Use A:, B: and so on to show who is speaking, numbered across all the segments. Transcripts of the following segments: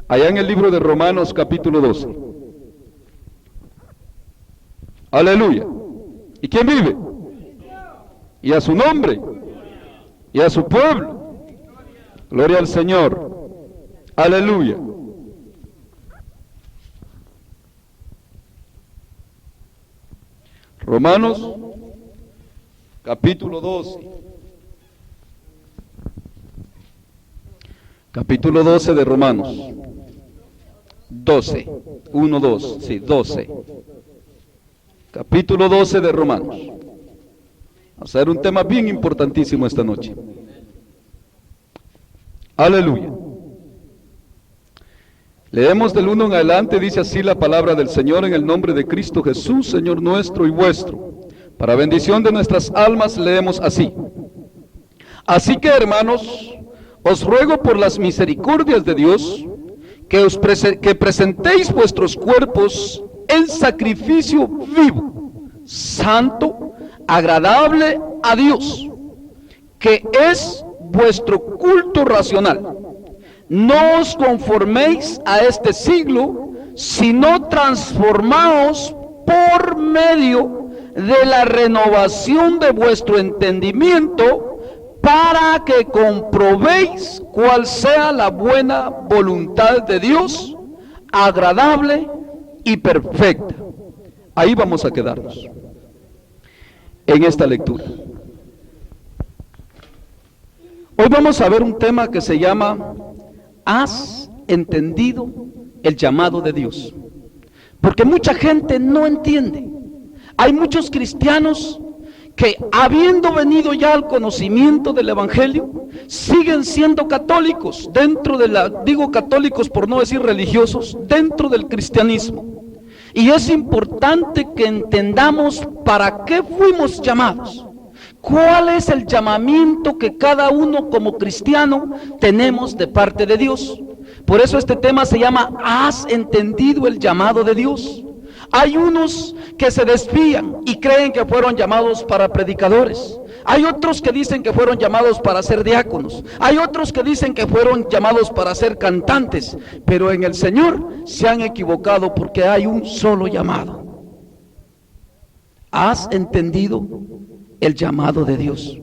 A: Allá en el libro de Romanos capítulo 12. Aleluya. ¿Y quién vive? Y a su nombre. Y a su pueblo. Gloria al Señor. Aleluya. Romanos capítulo 12. Capítulo 12 de Romanos. 12. 1, 2. Sí, 12. Capítulo 12 de Romanos. Vamos a ver un tema bien importantísimo esta noche. Aleluya. Leemos del 1 en adelante, dice así la palabra del Señor: en el nombre de Cristo Jesús, Señor nuestro y vuestro. Para bendición de nuestras almas leemos así: así que, hermanos, os ruego por las misericordias de Dios, que presentéis vuestros cuerpos en sacrificio vivo, santo, agradable a Dios, que es vuestro culto racional. No os conforméis a este siglo, sino transformaos por medio de la renovación de vuestro entendimiento, para que comprobéis cuál sea la buena voluntad de Dios, agradable y perfecta. Ahí vamos a quedarnos en esta lectura. Hoy vamos a ver un tema que se llama: ¿has entendido el llamado de Dios? Porque mucha gente no entiende. Hay muchos cristianos que, habiendo venido ya al conocimiento del Evangelio, siguen siendo católicos dentro de digo católicos por no decir religiosos, dentro del cristianismo. Y es importante que entendamos para qué fuimos llamados. ¿Cuál es el llamamiento que cada uno como cristiano tenemos de parte de Dios? Por eso este tema se llama: ¿has entendido el llamado de Dios? Hay unos que se desvían y creen que fueron llamados para predicadores. Hay otros que dicen que fueron llamados para ser diáconos. Hay otros que dicen que fueron llamados para ser cantantes. Pero en el Señor se han equivocado, porque hay un solo llamado. ¿Has entendido el llamado de Dios?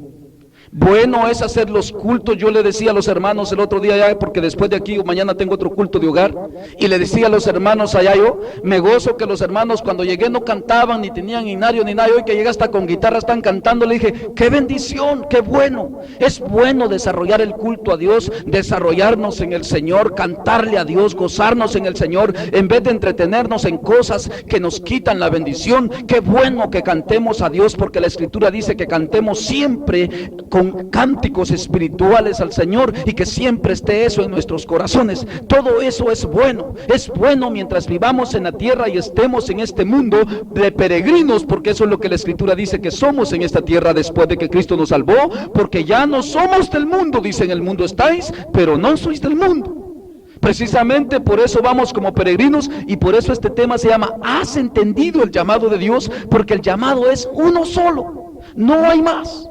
A: Bueno es hacer los cultos. Yo le decía a los hermanos el otro día, ya, porque después de aquí mañana tengo otro culto de hogar, y le decía a los hermanos allá, yo me gozo que los hermanos cuando llegué no cantaban, ni tenían himnario ni nada, y hoy que llega hasta con guitarra están cantando. Le dije: qué bendición, qué bueno. Es bueno desarrollar el culto a Dios, desarrollarnos en el Señor, cantarle a Dios, gozarnos en el Señor, en vez de entretenernos en cosas que nos quitan la bendición. Qué bueno que cantemos a Dios, porque la Escritura dice que cantemos siempre con cánticos espirituales al Señor, y que siempre esté eso en nuestros corazones. Todo eso es bueno mientras vivamos en la tierra y estemos en este mundo de peregrinos, porque eso es lo que la Escritura dice que somos en esta tierra después de que Cristo nos salvó, porque ya no somos del mundo. Dice: en el mundo estáis, pero no sois del mundo. Precisamente por eso vamos como peregrinos, y por eso este tema se llama: ¿has entendido el llamado de Dios? Porque el llamado es uno solo, no hay más.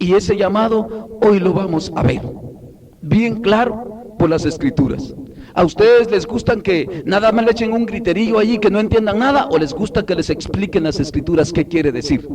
A: Y ese llamado hoy lo vamos a ver bien claro por las Escrituras. ¿A ustedes les gustan que nada más le echen un griterillo allí, que no entiendan nada, o les gusta que les expliquen las Escrituras qué quiere decir?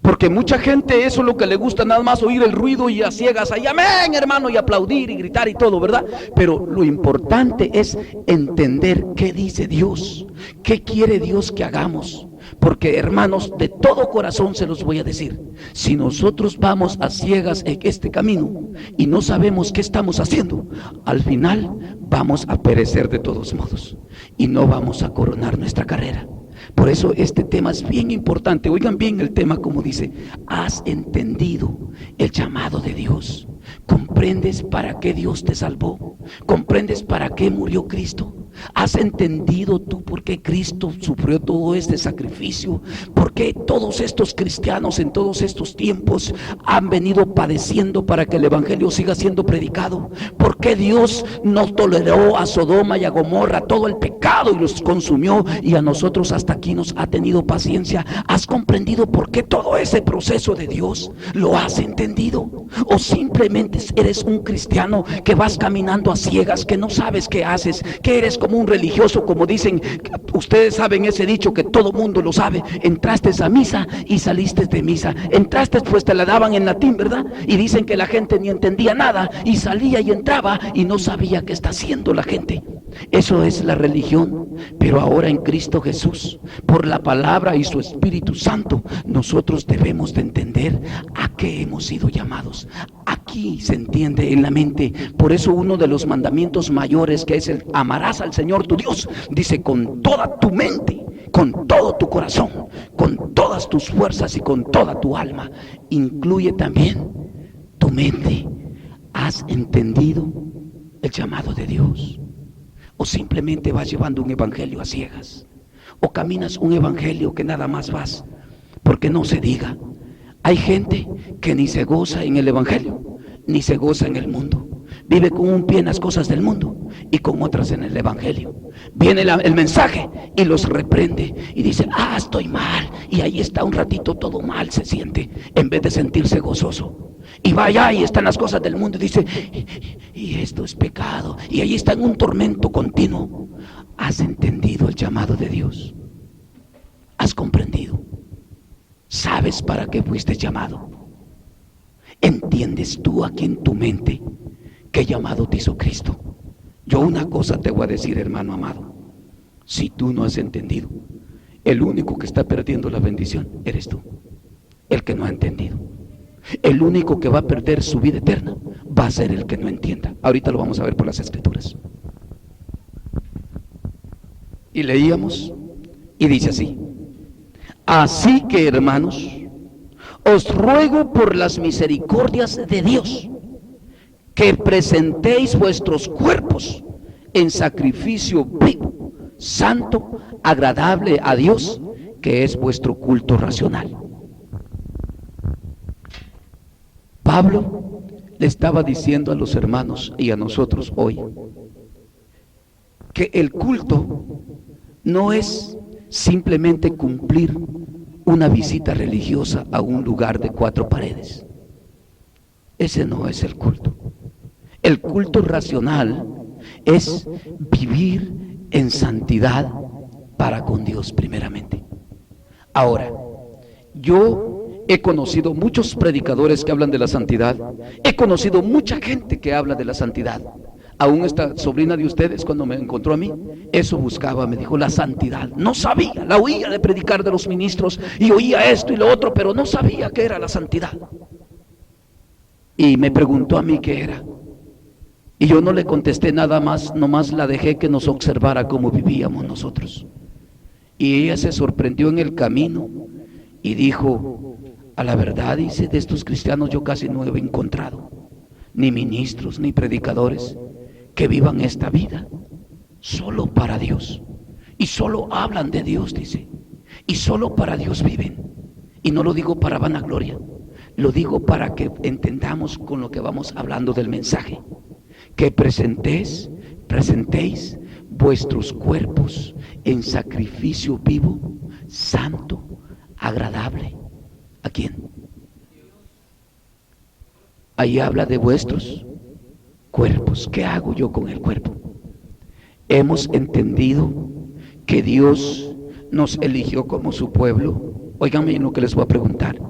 A: Porque mucha gente eso es lo que le gusta, nada más oír el ruido y a ciegas ahí, amén hermano, y aplaudir y gritar y todo, ¿verdad? Pero lo importante es entender qué dice Dios, qué quiere Dios que hagamos. Porque, hermanos, de todo corazón se los voy a decir: si nosotros vamos a ciegas en este camino y no sabemos qué estamos haciendo, al final vamos a perecer de todos modos y no vamos a coronar nuestra carrera. Por eso este tema es bien importante. Oigan bien el tema como dice: ¿has entendido el llamado de Dios? ¿Comprendes para qué Dios te salvó? ¿Comprendes para qué murió Cristo? ¿Has entendido tú por qué Cristo sufrió todo este sacrificio? ¿Por qué todos estos cristianos en todos estos tiempos han venido padeciendo para que el evangelio siga siendo predicado? ¿Por qué Dios no toleró a Sodoma y a Gomorra todo el pecado y los consumió, y a nosotros hasta aquí nos ha tenido paciencia? ¿Has comprendido por qué todo ese proceso de Dios? ¿Lo has entendido? ¿O simplemente eres un cristiano que vas caminando a ciegas, que no sabes qué haces, que eres como un religioso, como dicen? Ustedes saben ese dicho que todo mundo lo sabe: entraste a misa y saliste de misa. Entraste, pues te la daban en latín, ¿verdad? Y dicen que la gente ni entendía nada, y salía y entraba y no sabía qué está haciendo la gente. Eso es la religión. Pero ahora en Cristo Jesús, por la palabra y su Espíritu Santo, nosotros debemos de entender a qué hemos sido llamados. Aquí se entiende en la mente. Por eso uno de los mandamientos mayores, que es el amarás al Señor tu Dios, dice: con toda tu mente, con todo tu corazón, con todas tus fuerzas y con toda tu alma. Incluye también tu mente. ¿Has entendido el llamado de Dios? ¿O simplemente vas llevando un evangelio a ciegas? ¿O caminas un evangelio que nada más vas porque no se diga? Hay gente que ni se goza en el evangelio, ni se goza en el mundo. Vive con un pie en las cosas del mundo y con otras en el evangelio. Viene el mensaje y los reprende y dice: estoy mal. Y ahí está un ratito, todo mal se siente, en vez de sentirse gozoso. Y va allá y están las cosas del mundo y dice: y esto es pecado. Y ahí está en un tormento continuo. ¿Has entendido el llamado de Dios? ¿Has comprendido? ¿Sabes para qué fuiste llamado? ¿Entiendes tú aquí en tu mente qué llamado te hizo Cristo? Yo una cosa te voy a decir, hermano amado: si tú no has entendido, el único que está perdiendo la bendición eres tú, el que no ha entendido. El único que va a perder su vida eterna va a ser el que no entienda. Ahorita lo vamos a ver por las Escrituras. Y leíamos, y dice así: así que, hermanos, os ruego por las misericordias de Dios, que presentéis vuestros cuerpos en sacrificio vivo, santo, agradable a Dios, que es vuestro culto racional. Pablo le estaba diciendo a los hermanos y a nosotros hoy que el culto no es simplemente cumplir una visita religiosa a un lugar de 4 paredes. Ese no es el culto. El culto racional es vivir en santidad para con Dios primeramente. Ahora, yo he conocido muchos predicadores que hablan de la santidad. He conocido mucha gente que habla de la santidad. Aún esta sobrina de ustedes, cuando me encontró a mí, eso buscaba, me dijo: la santidad. No sabía, la oía de predicar de los ministros y oía esto y lo otro, pero no sabía qué era la santidad. Y me preguntó a mí qué era. Y yo no le contesté nada más, nomás la dejé que nos observara cómo vivíamos nosotros. Y ella se sorprendió en el camino y dijo: a la verdad, dice, de estos cristianos yo casi no he encontrado ni ministros ni predicadores que vivan esta vida solo para Dios, y solo hablan de Dios, dice, y solo para Dios viven. Y no lo digo para vanagloria, lo digo para que entendamos con lo que vamos hablando del mensaje: que presentéis vuestros cuerpos en sacrificio vivo, santo, agradable. ¿A quién? Ahí habla de vuestros cuerpos. ¿Qué hago yo con el cuerpo? Hemos entendido que Dios nos eligió como su pueblo. Óiganme en lo que les voy a preguntar.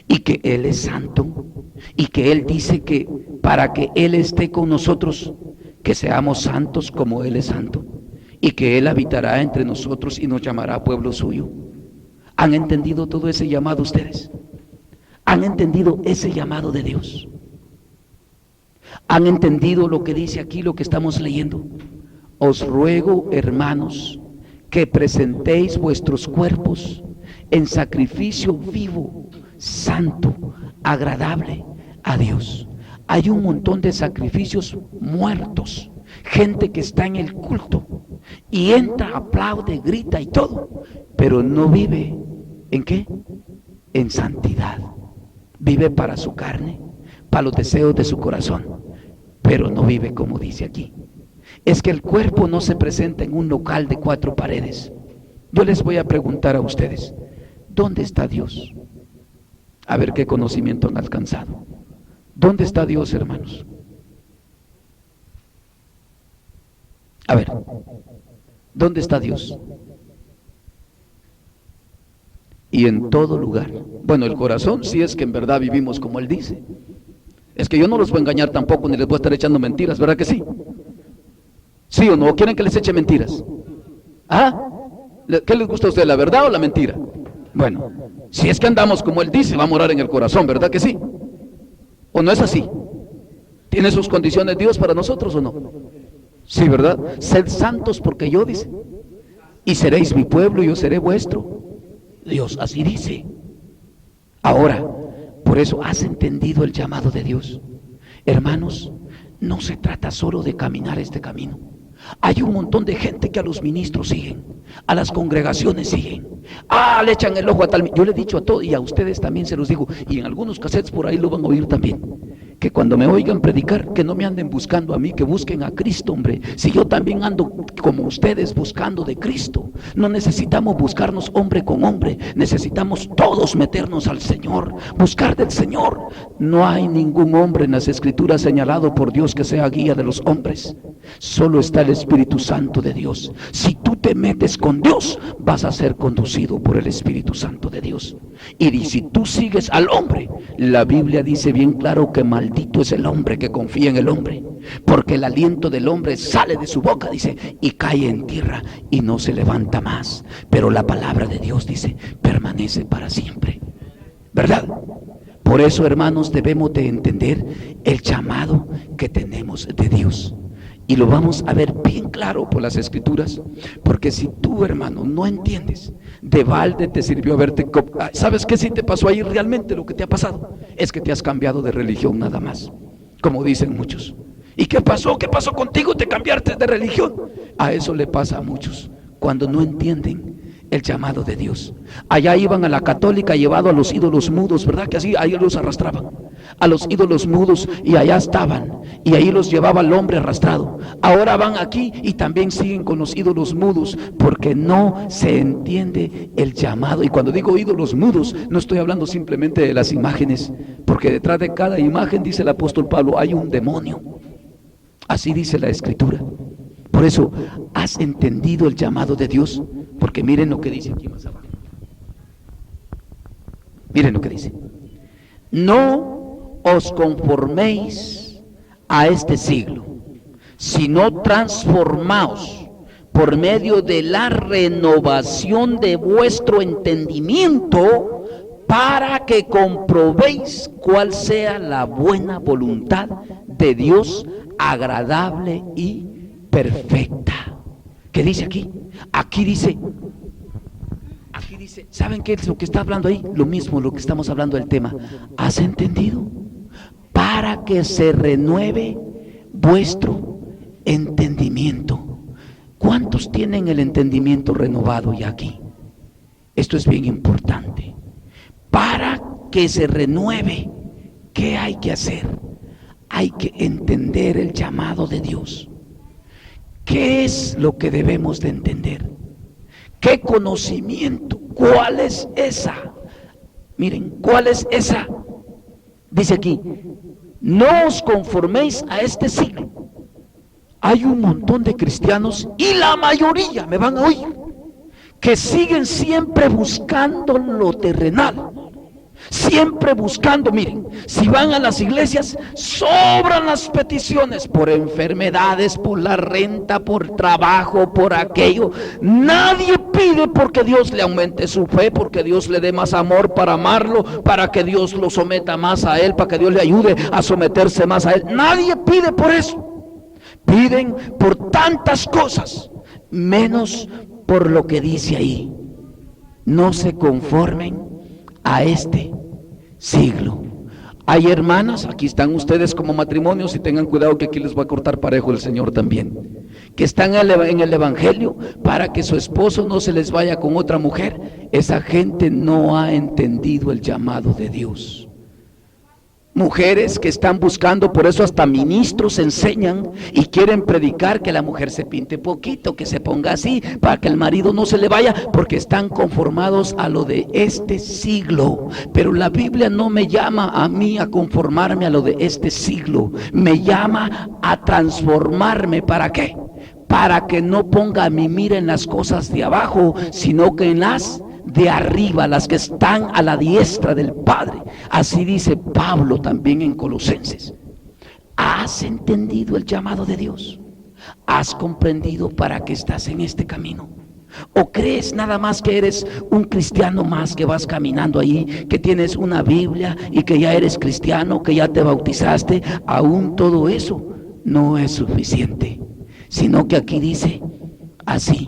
A: Y que Él es santo, y que Él dice que para que Él esté con nosotros, que seamos santos como Él es santo, y que Él habitará entre nosotros y nos llamará pueblo suyo. ¿Han entendido todo ese llamado ustedes? ¿Han entendido ese llamado de Dios? ¿Han entendido lo que dice aquí, lo que estamos leyendo? Os ruego, hermanos, que presentéis vuestros cuerpos en sacrificio vivo, santo, agradable a Dios. hay un montón de sacrificios muertos, gente que está en el culto y entra, aplaude, grita y todo, pero no vive ¿en qué? En santidad. Vive para su carne, para los deseos de su corazón, pero no vive como dice aquí. Es que el cuerpo no se presenta en un local de 4 paredes. Yo les voy a preguntar a ustedes, ¿dónde está Dios? A ver qué conocimiento han alcanzado. ¿Dónde está Dios, hermanos? A ver, ¿dónde está Dios? Y en todo lugar. Bueno, el corazón, si es que en verdad vivimos como Él dice. Es que yo no los voy a engañar tampoco, ni les voy a estar echando mentiras, ¿verdad que sí? ¿Sí o no? ¿Quieren que les eche mentiras? ¿Ah? ¿Qué les gusta a ustedes, la verdad o la mentira? Bueno, si es que andamos como Él dice, va a morar en el corazón, ¿verdad que sí? ¿O no es así? ¿Tiene sus condiciones Dios para nosotros o no? Sí, ¿verdad? Sed santos porque yo, dice, y seréis mi pueblo y yo seré vuestro. Dios así dice. Ahora, por eso has entendido el llamado de Dios. Hermanos, no se trata solo de caminar este camino. Hay un montón de gente que a los ministros siguen, a las congregaciones siguen. Le echan el ojo a tal. Yo le he dicho a todos y a ustedes también se los digo, y en algunos cassettes por ahí lo van a oír también, que cuando me oigan predicar, que no me anden buscando a mí, que busquen a Cristo, hombre. Si yo también ando como ustedes buscando de Cristo. No necesitamos buscarnos hombre con hombre, necesitamos todos meternos al Señor, buscar del Señor. No hay ningún hombre en las Escrituras señalado por Dios que sea guía de los hombres. Solo está el Espíritu Santo de Dios. Si tú te metes con Dios, vas a ser conducido por el Espíritu Santo de Dios. Y si tú sigues al hombre, la Biblia dice bien claro que maldito es el hombre que confía en el hombre, porque el aliento del hombre sale de su boca, dice, y cae en tierra y no se levanta más. Pero la palabra de Dios, dice, permanece para siempre. ¿Verdad? Por eso, hermanos, debemos de entender el llamado que tenemos de Dios. Y lo vamos a ver bien claro por las Escrituras, porque si tú, hermano, no entiendes, de balde te sirvió haberte... ¿Sabes qué si te pasó ahí realmente? Lo que te ha pasado es que te has cambiado de religión nada más, como dicen muchos. ¿Y qué pasó? ¿Qué pasó contigo? Te cambiaste de religión. A eso le pasa a muchos, cuando no entienden el llamado de Dios. Allá iban a la católica llevado a los ídolos mudos, ¿verdad? Que así ahí los arrastraban a los ídolos mudos y allá estaban y ahí los llevaba el hombre arrastrado. Ahora van aquí y también siguen con los ídolos mudos porque no se entiende el llamado. Y cuando digo ídolos mudos, no estoy hablando simplemente de las imágenes, porque detrás de cada imagen, dice el apóstol Pablo, hay un demonio. Así dice la Escritura. Por eso, ¿has entendido el llamado de Dios? Porque miren lo que dice aquí más abajo. Miren lo que dice. No os conforméis a este siglo, sino transformaos por medio de la renovación de vuestro entendimiento, para que comprobéis cuál sea la buena voluntad de Dios, agradable y perfecta. ¿Qué dice aquí? Aquí dice, ¿saben qué es lo que está hablando ahí? Lo mismo, lo que estamos hablando del tema. ¿Has entendido? Para que se renueve vuestro entendimiento. ¿Cuántos tienen el entendimiento renovado ya aquí? Esto es bien importante. Para que se renueve, ¿qué hay que hacer? Hay que entender el llamado de Dios. ¿Qué es lo que debemos de entender? ¿Qué conocimiento? ¿Cuál es esa? Miren, ¿cuál es esa? Dice aquí, no os conforméis a este siglo. Hay un montón de cristianos, y la mayoría, me van a oír, que siguen siempre buscando lo terrenal. Siempre buscando, miren, si van a las iglesias, sobran las peticiones por enfermedades, por la renta, por trabajo, por aquello. Nadie pide porque Dios le aumente su fe, porque Dios le dé más amor para amarlo, para que Dios lo someta más a Él, para que Dios le ayude a someterse más a Él. Nadie pide por eso. Piden por tantas cosas, menos por lo que dice ahí. No se conformen a este siglo. Hay hermanas, aquí están ustedes como matrimonios y tengan cuidado que aquí les va a cortar parejo el Señor también, que están en el Evangelio para que su esposo no se les vaya con otra mujer. Esa gente no ha entendido el llamado de Dios. Mujeres que están buscando, por eso hasta ministros enseñan y quieren predicar que la mujer se pinte poquito, que se ponga así, para que el marido no se le vaya, porque están conformados a lo de este siglo. Pero la Biblia no me llama a mí a conformarme a lo de este siglo, me llama a transformarme. ¿Para qué? Para que no ponga mi mira en las cosas de abajo, sino que en las de arriba, las que están a la diestra del Padre. Así dice Pablo también en Colosenses. ¿Has entendido el llamado de Dios? ¿Has comprendido para qué estás en este camino? ¿O crees nada más que eres un cristiano más, que vas caminando ahí, que tienes una Biblia y que ya eres cristiano, que ya te bautizaste? Aún todo eso no es suficiente, sino que aquí dice así.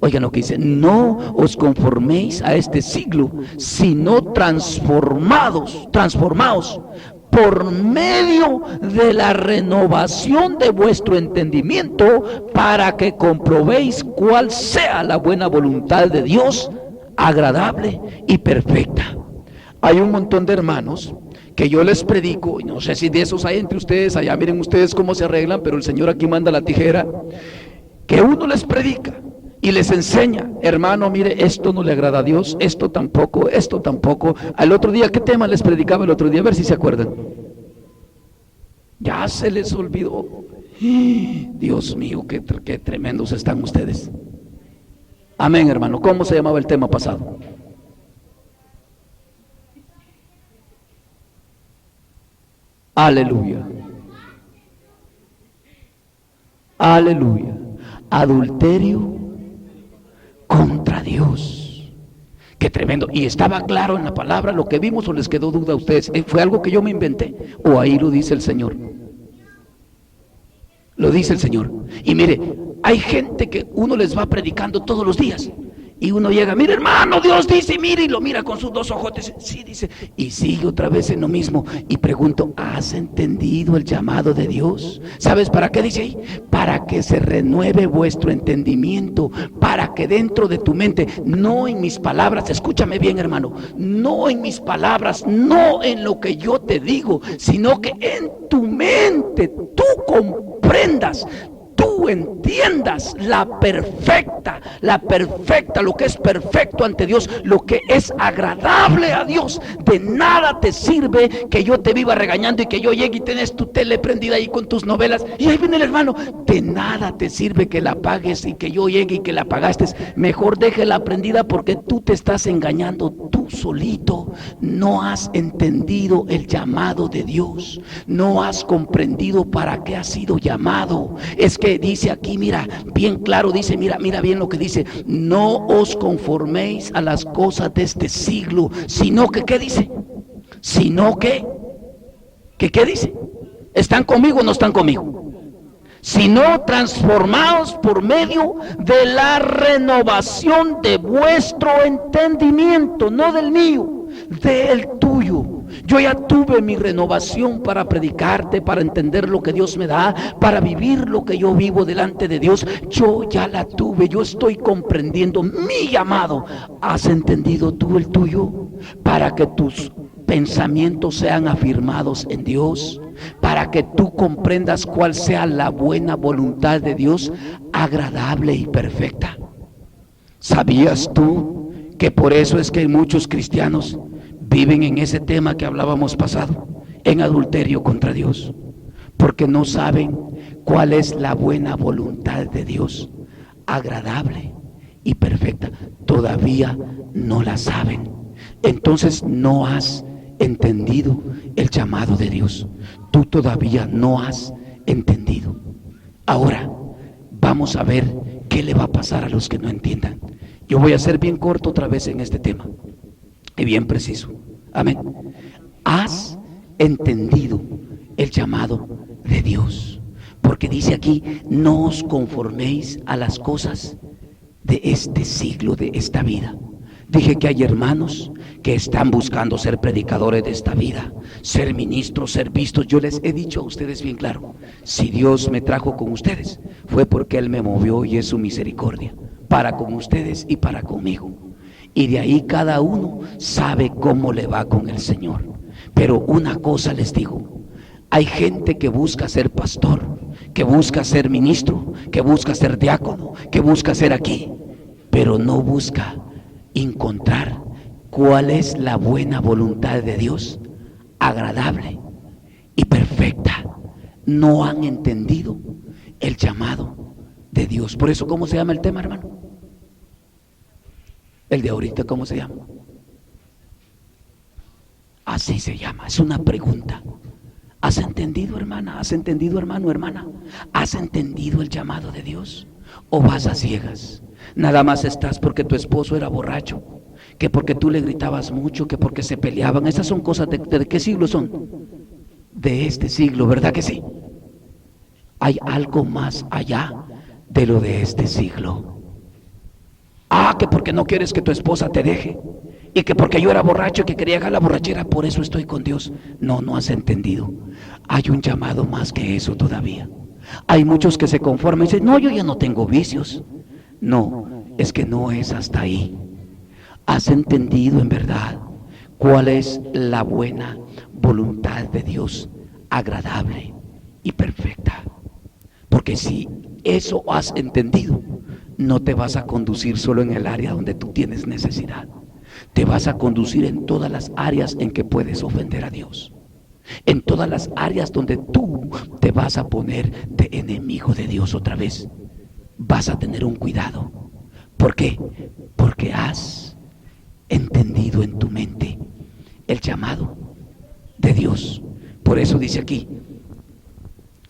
A: Oigan lo que dice: no os conforméis a este siglo, sino transformaos por medio de la renovación de vuestro entendimiento, para que comprobéis cuál sea la buena voluntad de Dios, agradable y perfecta. Hay un montón de hermanos que yo les predico, y no sé si de esos hay entre ustedes, allá miren ustedes cómo se arreglan, pero el Señor aquí manda la tijera, que uno les predica y les enseña: hermano, mire, esto no le agrada a Dios, esto tampoco, esto tampoco. Al otro día, ¿qué tema les predicaba el otro día? A ver si se acuerdan. Ya se les olvidó. Dios mío, qué tremendos están ustedes. Amén, hermano. ¿Cómo se llamaba el tema pasado? Aleluya. Aleluya. Adulterio contra Dios. Qué tremendo. Y estaba claro en la palabra lo que vimos, o les quedó duda a ustedes. ¿Fue algo que yo me inventé o ahí lo dice el Señor? Lo dice el Señor. Y mire, hay gente que uno les va predicando todos los días y uno llega: mire, hermano, Dios dice, mire, y lo mira con sus dos ojotes. Sí, dice, y sigue otra vez en lo mismo. Y pregunto: ¿has entendido el llamado de Dios? ¿Sabes para qué dice ahí? Para que se renueve vuestro entendimiento, para que dentro de tu mente, no en mis palabras, escúchame bien, hermano, no en mis palabras, no en lo que yo te digo, sino que en tu mente tú comprendas, tú entiendas la perfecta, lo que es perfecto ante Dios, lo que es agradable a Dios. De nada te sirve que yo te viva regañando y que yo llegue y tenés tu tele prendida ahí con tus novelas y ahí viene el hermano. De nada te sirve que la apagues y que yo llegue y que la apagaste. Mejor déjela prendida, porque tú te estás engañando tú solito. No has entendido el llamado de Dios, no has comprendido para qué has sido llamado. Es que dice aquí, mira, bien claro, dice, mira bien lo que dice: no os conforméis a las cosas de este siglo, sino que, ¿qué dice? Sino que ¿qué dice? ¿Están conmigo o no están conmigo? Sino transformaos por medio de la renovación de vuestro entendimiento, no del mío, del tuyo. Yo ya tuve mi renovación para predicarte, para entender lo que Dios me da, para vivir lo que yo vivo delante de Dios. Yo ya la tuve, yo estoy comprendiendo mi llamado. ¿Has entendido tú el tuyo? Para que tus pensamientos sean afirmados en Dios, para que tú comprendas cuál sea la buena voluntad de Dios, agradable y perfecta. ¿Sabías tú que por eso es que muchos cristianos viven en ese tema que hablábamos pasado, en adulterio contra Dios? Porque no saben cuál es la buena voluntad de Dios, agradable y perfecta. Todavía no la saben. Entonces no has entendido el llamado de Dios. Tú todavía no has entendido. Ahora vamos a ver qué le va a pasar a los que no entiendan. Yo voy a ser bien corto otra vez en este tema y bien preciso. Amén. ¿Has entendido el llamado de Dios? Porque dice aquí: no os conforméis a las cosas de este siglo, de esta vida, Dije que hay hermanos que están buscando ser predicadores de esta vida, ser ministros, ser vistos. Yo les he dicho a ustedes bien claro, si Dios me trajo con ustedes, fue porque Él me movió y es su misericordia, para con ustedes y para conmigo. Y de ahí cada uno sabe cómo le va con el Señor. Pero una cosa les digo, hay gente que busca ser pastor, que busca ser ministro, que busca ser diácono, que busca ser aquí, pero no busca encontrar cuál es la buena voluntad de Dios, agradable y perfecta. No han entendido el llamado de Dios. Por eso, ¿cómo se llama el tema, hermano? El de ahorita, ¿cómo se llama? Así se llama, es una pregunta. ¿Has entendido, hermana? ¿Has entendido, hermano, hermana? ¿Has entendido el llamado de Dios? ¿O vas a ciegas? Nada más estás porque tu esposo era borracho, que porque tú le gritabas mucho, que porque se peleaban. Esas son cosas ¿de qué siglo son? De este siglo, ¿verdad que sí? Hay algo más allá de lo de este siglo. Que porque no quieres que tu esposa te deje, y que porque yo era borracho y que quería dejar la borrachera, por eso estoy con Dios. No, no has entendido. Hay un llamado más que eso todavía. Hay muchos que se conforman y dicen, no, yo ya no tengo vicios. No, es que no es hasta ahí. ¿Has entendido en verdad cuál es la buena voluntad de Dios, agradable y perfecta? Porque si eso has entendido, no te vas a conducir solo en el área donde tú tienes necesidad. Te vas a conducir en todas las áreas en que puedes ofender a Dios. En todas las áreas donde tú te vas a poner de enemigo de Dios otra vez. Vas a tener un cuidado. ¿Por qué? Porque has entendido en tu mente el llamado de Dios. Por eso dice aquí,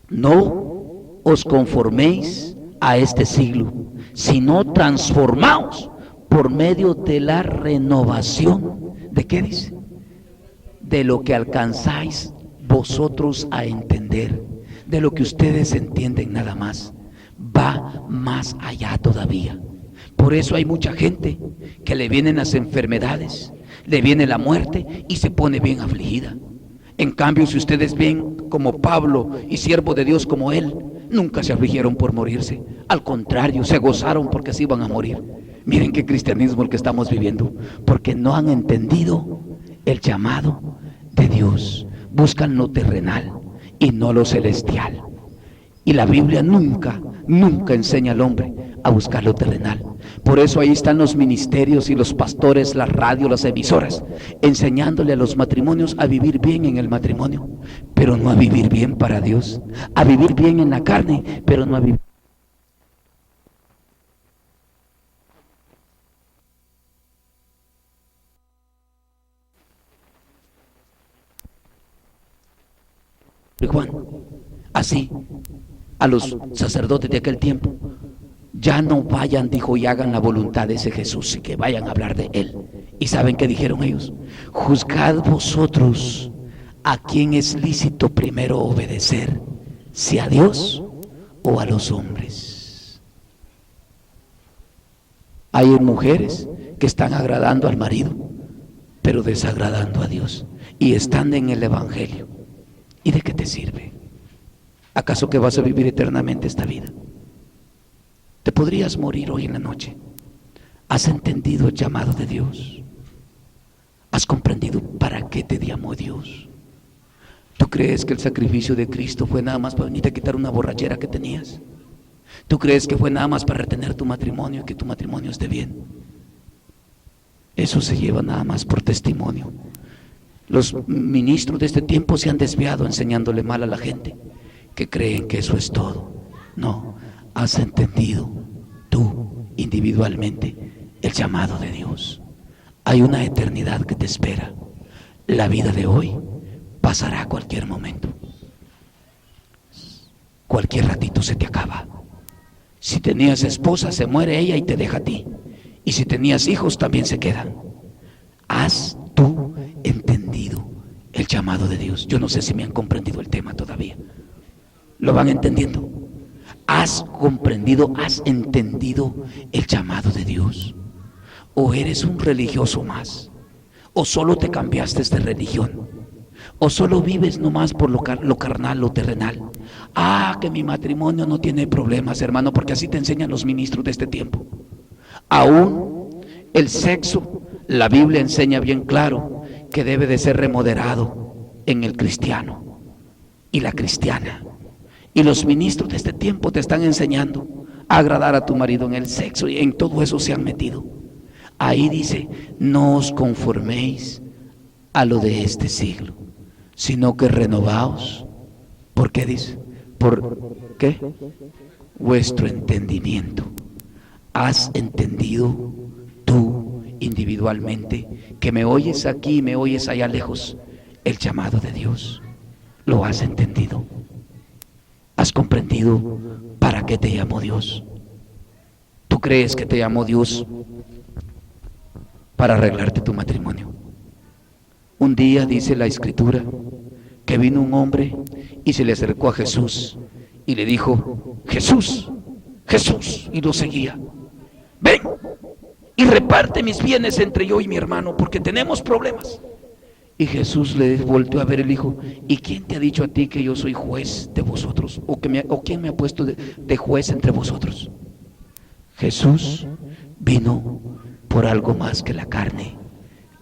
A: no os conforméis a este siglo, sino transformaos por medio de la renovación. ¿De qué dice? De lo que alcanzáis vosotros a entender, de lo que ustedes entienden nada más. Va más allá todavía. Por eso hay mucha gente que le vienen las enfermedades, le viene la muerte y se pone bien afligida. En cambio, si ustedes ven como Pablo y siervo de Dios como él, nunca se afligieron por morirse. Al contrario, se gozaron porque se iban a morir. Miren qué cristianismo el que estamos viviendo, porque no han entendido el llamado de Dios. Buscan lo terrenal y no lo celestial. Y la Biblia nunca enseña al hombre a buscar lo terrenal. Por eso ahí están los ministerios y los pastores, la radio, las emisoras, enseñándole a los matrimonios a vivir bien en el matrimonio, pero no a vivir bien para Dios, a vivir bien en la carne, pero no a vivir. Juan, así a los sacerdotes de aquel tiempo, ya no vayan, dijo, y hagan la voluntad de ese Jesús, y que vayan a hablar de él. ¿Y saben qué dijeron ellos? Juzgad vosotros a quién es lícito primero obedecer, si a Dios o a los hombres. Hay mujeres que están agradando al marido, pero desagradando a Dios, y están en el evangelio. ¿Y de qué te sirve? ¿Acaso que vas a vivir eternamente esta vida? Te podrías morir hoy en la noche. ¿Has entendido el llamado de Dios? ¿Has comprendido para qué te llamó Dios? ¿Tú crees que el sacrificio de Cristo fue nada más para venirte a quitar una borrachera que tenías? ¿Tú crees que fue nada más para retener tu matrimonio y que tu matrimonio esté bien? Eso se lleva nada más por testimonio. Los ministros de este tiempo se han desviado enseñándole mal a la gente, que creen que eso es todo. No, has entendido tú individualmente el llamado de Dios. Hay una eternidad que te espera. La vida de hoy pasará a cualquier momento. Cualquier ratito se te acaba. Si tenías esposa, se muere ella y te deja a ti. Y si tenías hijos, también se quedan. ¿Has tú entendido el llamado de Dios? Yo no sé si me han comprendido el tema todavía. ¿Lo van entendiendo? ¿Has comprendido, has entendido el llamado de Dios? o eres un religioso más, o solo te cambiaste de religión, o solo vives nomás por lo carnal, lo terrenal. Que mi matrimonio no tiene problemas, hermano, porque así te enseñan los ministros de este tiempo. Aún el sexo, la Biblia enseña bien claro que debe de ser remodelado en el cristiano y la cristiana. Y los ministros de este tiempo te están enseñando a agradar a tu marido en el sexo, y en todo eso se han metido. Ahí dice: no os conforméis a lo de este siglo, sino que renovaos. ¿Por qué dice? ¿Por qué? Vuestro entendimiento. ¿Has entendido tú individualmente, que me oyes aquí y me oyes allá lejos, el llamado de Dios? ¿Lo has entendido? ¿Has comprendido para qué te llamó Dios? ¿Tú crees que te llamó Dios para arreglarte tu matrimonio? Un día dice la Escritura que vino un hombre y se le acercó a Jesús y le dijo: Jesús, Jesús, y lo seguía: ven y reparte mis bienes entre yo y mi hermano, porque tenemos problemas. Y Jesús le volteó a ver y le dijo: ¿y quién te ha dicho a ti que yo soy juez de vosotros? ¿O quién me ha puesto de juez entre vosotros? Jesús vino por algo más que la carne.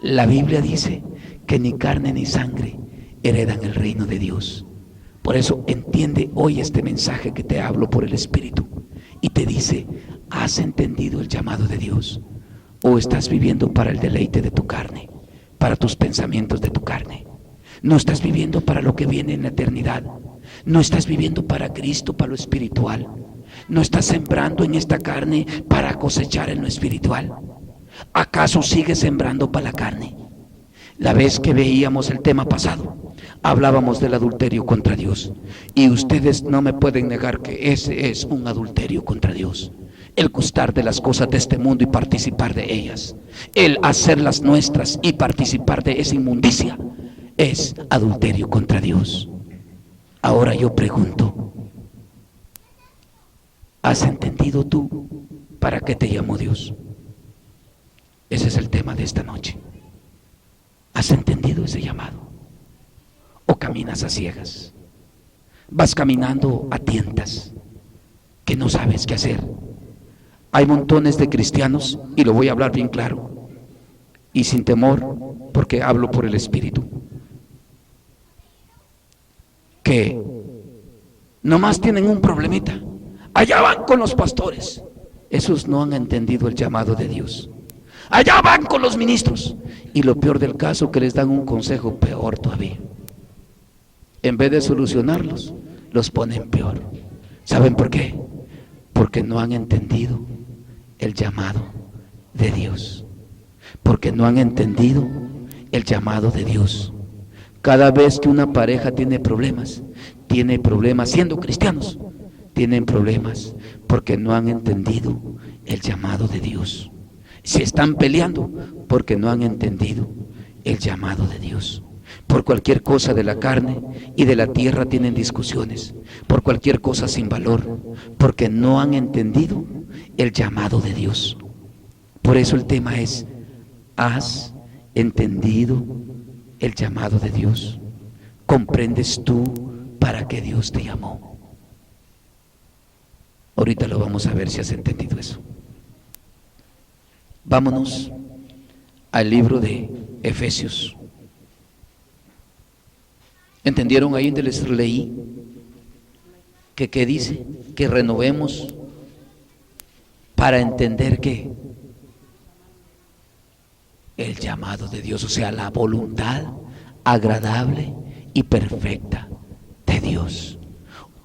A: La Biblia dice que ni carne ni sangre heredan el reino de Dios. Por eso entiende hoy este mensaje que te hablo por el Espíritu, y te dice: ¿has entendido el llamado de Dios? ¿O estás viviendo para el deleite de tu carne, para tus pensamientos de tu carne? No estás viviendo para lo que viene en la eternidad. No estás viviendo para Cristo, para lo espiritual. No estás sembrando en esta carne para cosechar en lo espiritual. ¿Acaso sigues sembrando para la carne? La vez que veíamos el tema pasado, hablábamos del adulterio contra Dios, y ustedes no me pueden negar que ese es un adulterio contra Dios. El gustar de las cosas de este mundo y participar de ellas, el hacerlas nuestras y participar de esa inmundicia, es adulterio contra Dios. Ahora yo pregunto: ¿has entendido tú para qué te llamó Dios? Ese es el tema de esta noche. ¿Has entendido ese llamado? ¿O caminas a ciegas? Vas caminando a tientas, que no sabes qué hacer. Hay montones de cristianos, y lo voy a hablar bien claro y sin temor, porque hablo por el Espíritu, que nomás tienen un problemita. Allá van con los pastores. Esos no han entendido el llamado de Dios. Allá van con los ministros, y lo peor del caso, que les dan un consejo peor todavía. En vez de solucionarlos, los ponen peor. ¿Saben por qué? Porque no han entendido el llamado de Dios. Porque no han entendido el llamado de Dios. Cada vez que una pareja tiene problemas siendo cristianos, tienen problemas porque no han entendido el llamado de Dios. Se están peleando porque no han entendido el llamado de Dios. Por cualquier cosa de la carne y de la tierra tienen discusiones, por cualquier cosa sin valor, porque no han entendido el llamado de Dios. Por eso el tema es: ¿has entendido el llamado de Dios? ¿Comprendes tú para qué Dios te llamó? Ahorita lo vamos a ver si has entendido eso. Vámonos al libro de Efesios. ¿Entendieron ahí donde les leí? ¿Qué dice? Que renovemos para entender que el llamado de Dios, o sea, la voluntad agradable y perfecta de Dios.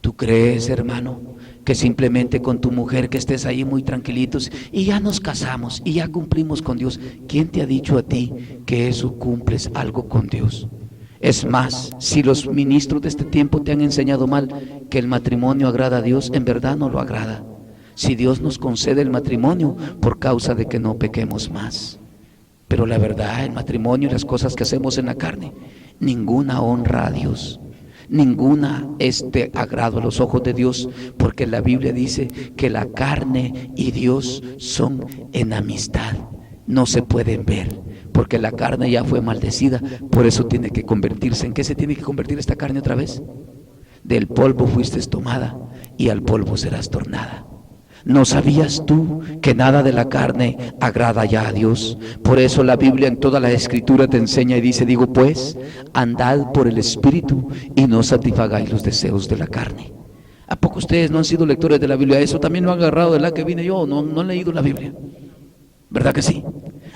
A: ¿Tú crees, hermano, que simplemente con tu mujer que estés ahí muy tranquilitos y ya nos casamos y ya cumplimos con Dios? ¿Quién te ha dicho a ti que eso cumples algo con Dios? Es más, si los ministros de este tiempo te han enseñado mal que el matrimonio agrada a Dios, en verdad no lo agrada. Si Dios nos concede el matrimonio por causa de que no pequemos más. Pero la verdad, el matrimonio y las cosas que hacemos en la carne, ninguna honra a Dios. Ninguna es de agrado a los ojos de Dios, porque la Biblia dice que la carne y Dios son enemistad. no se pueden ver, porque la carne ya fue maldecida. Por eso tiene que convertirse. ¿En qué se tiene que convertir esta carne otra vez? Del polvo fuiste tomada y al polvo serás tornada. ¿No sabías tú que nada de la carne agrada ya a Dios? Por eso la Biblia en toda la Escritura te enseña y dice, digo pues, andad por el Espíritu y no satisfagáis los deseos de la carne. ¿A poco ustedes no han sido lectores de la Biblia? Eso también lo han agarrado de la que vine yo, no han leído la Biblia. ¿Verdad que sí?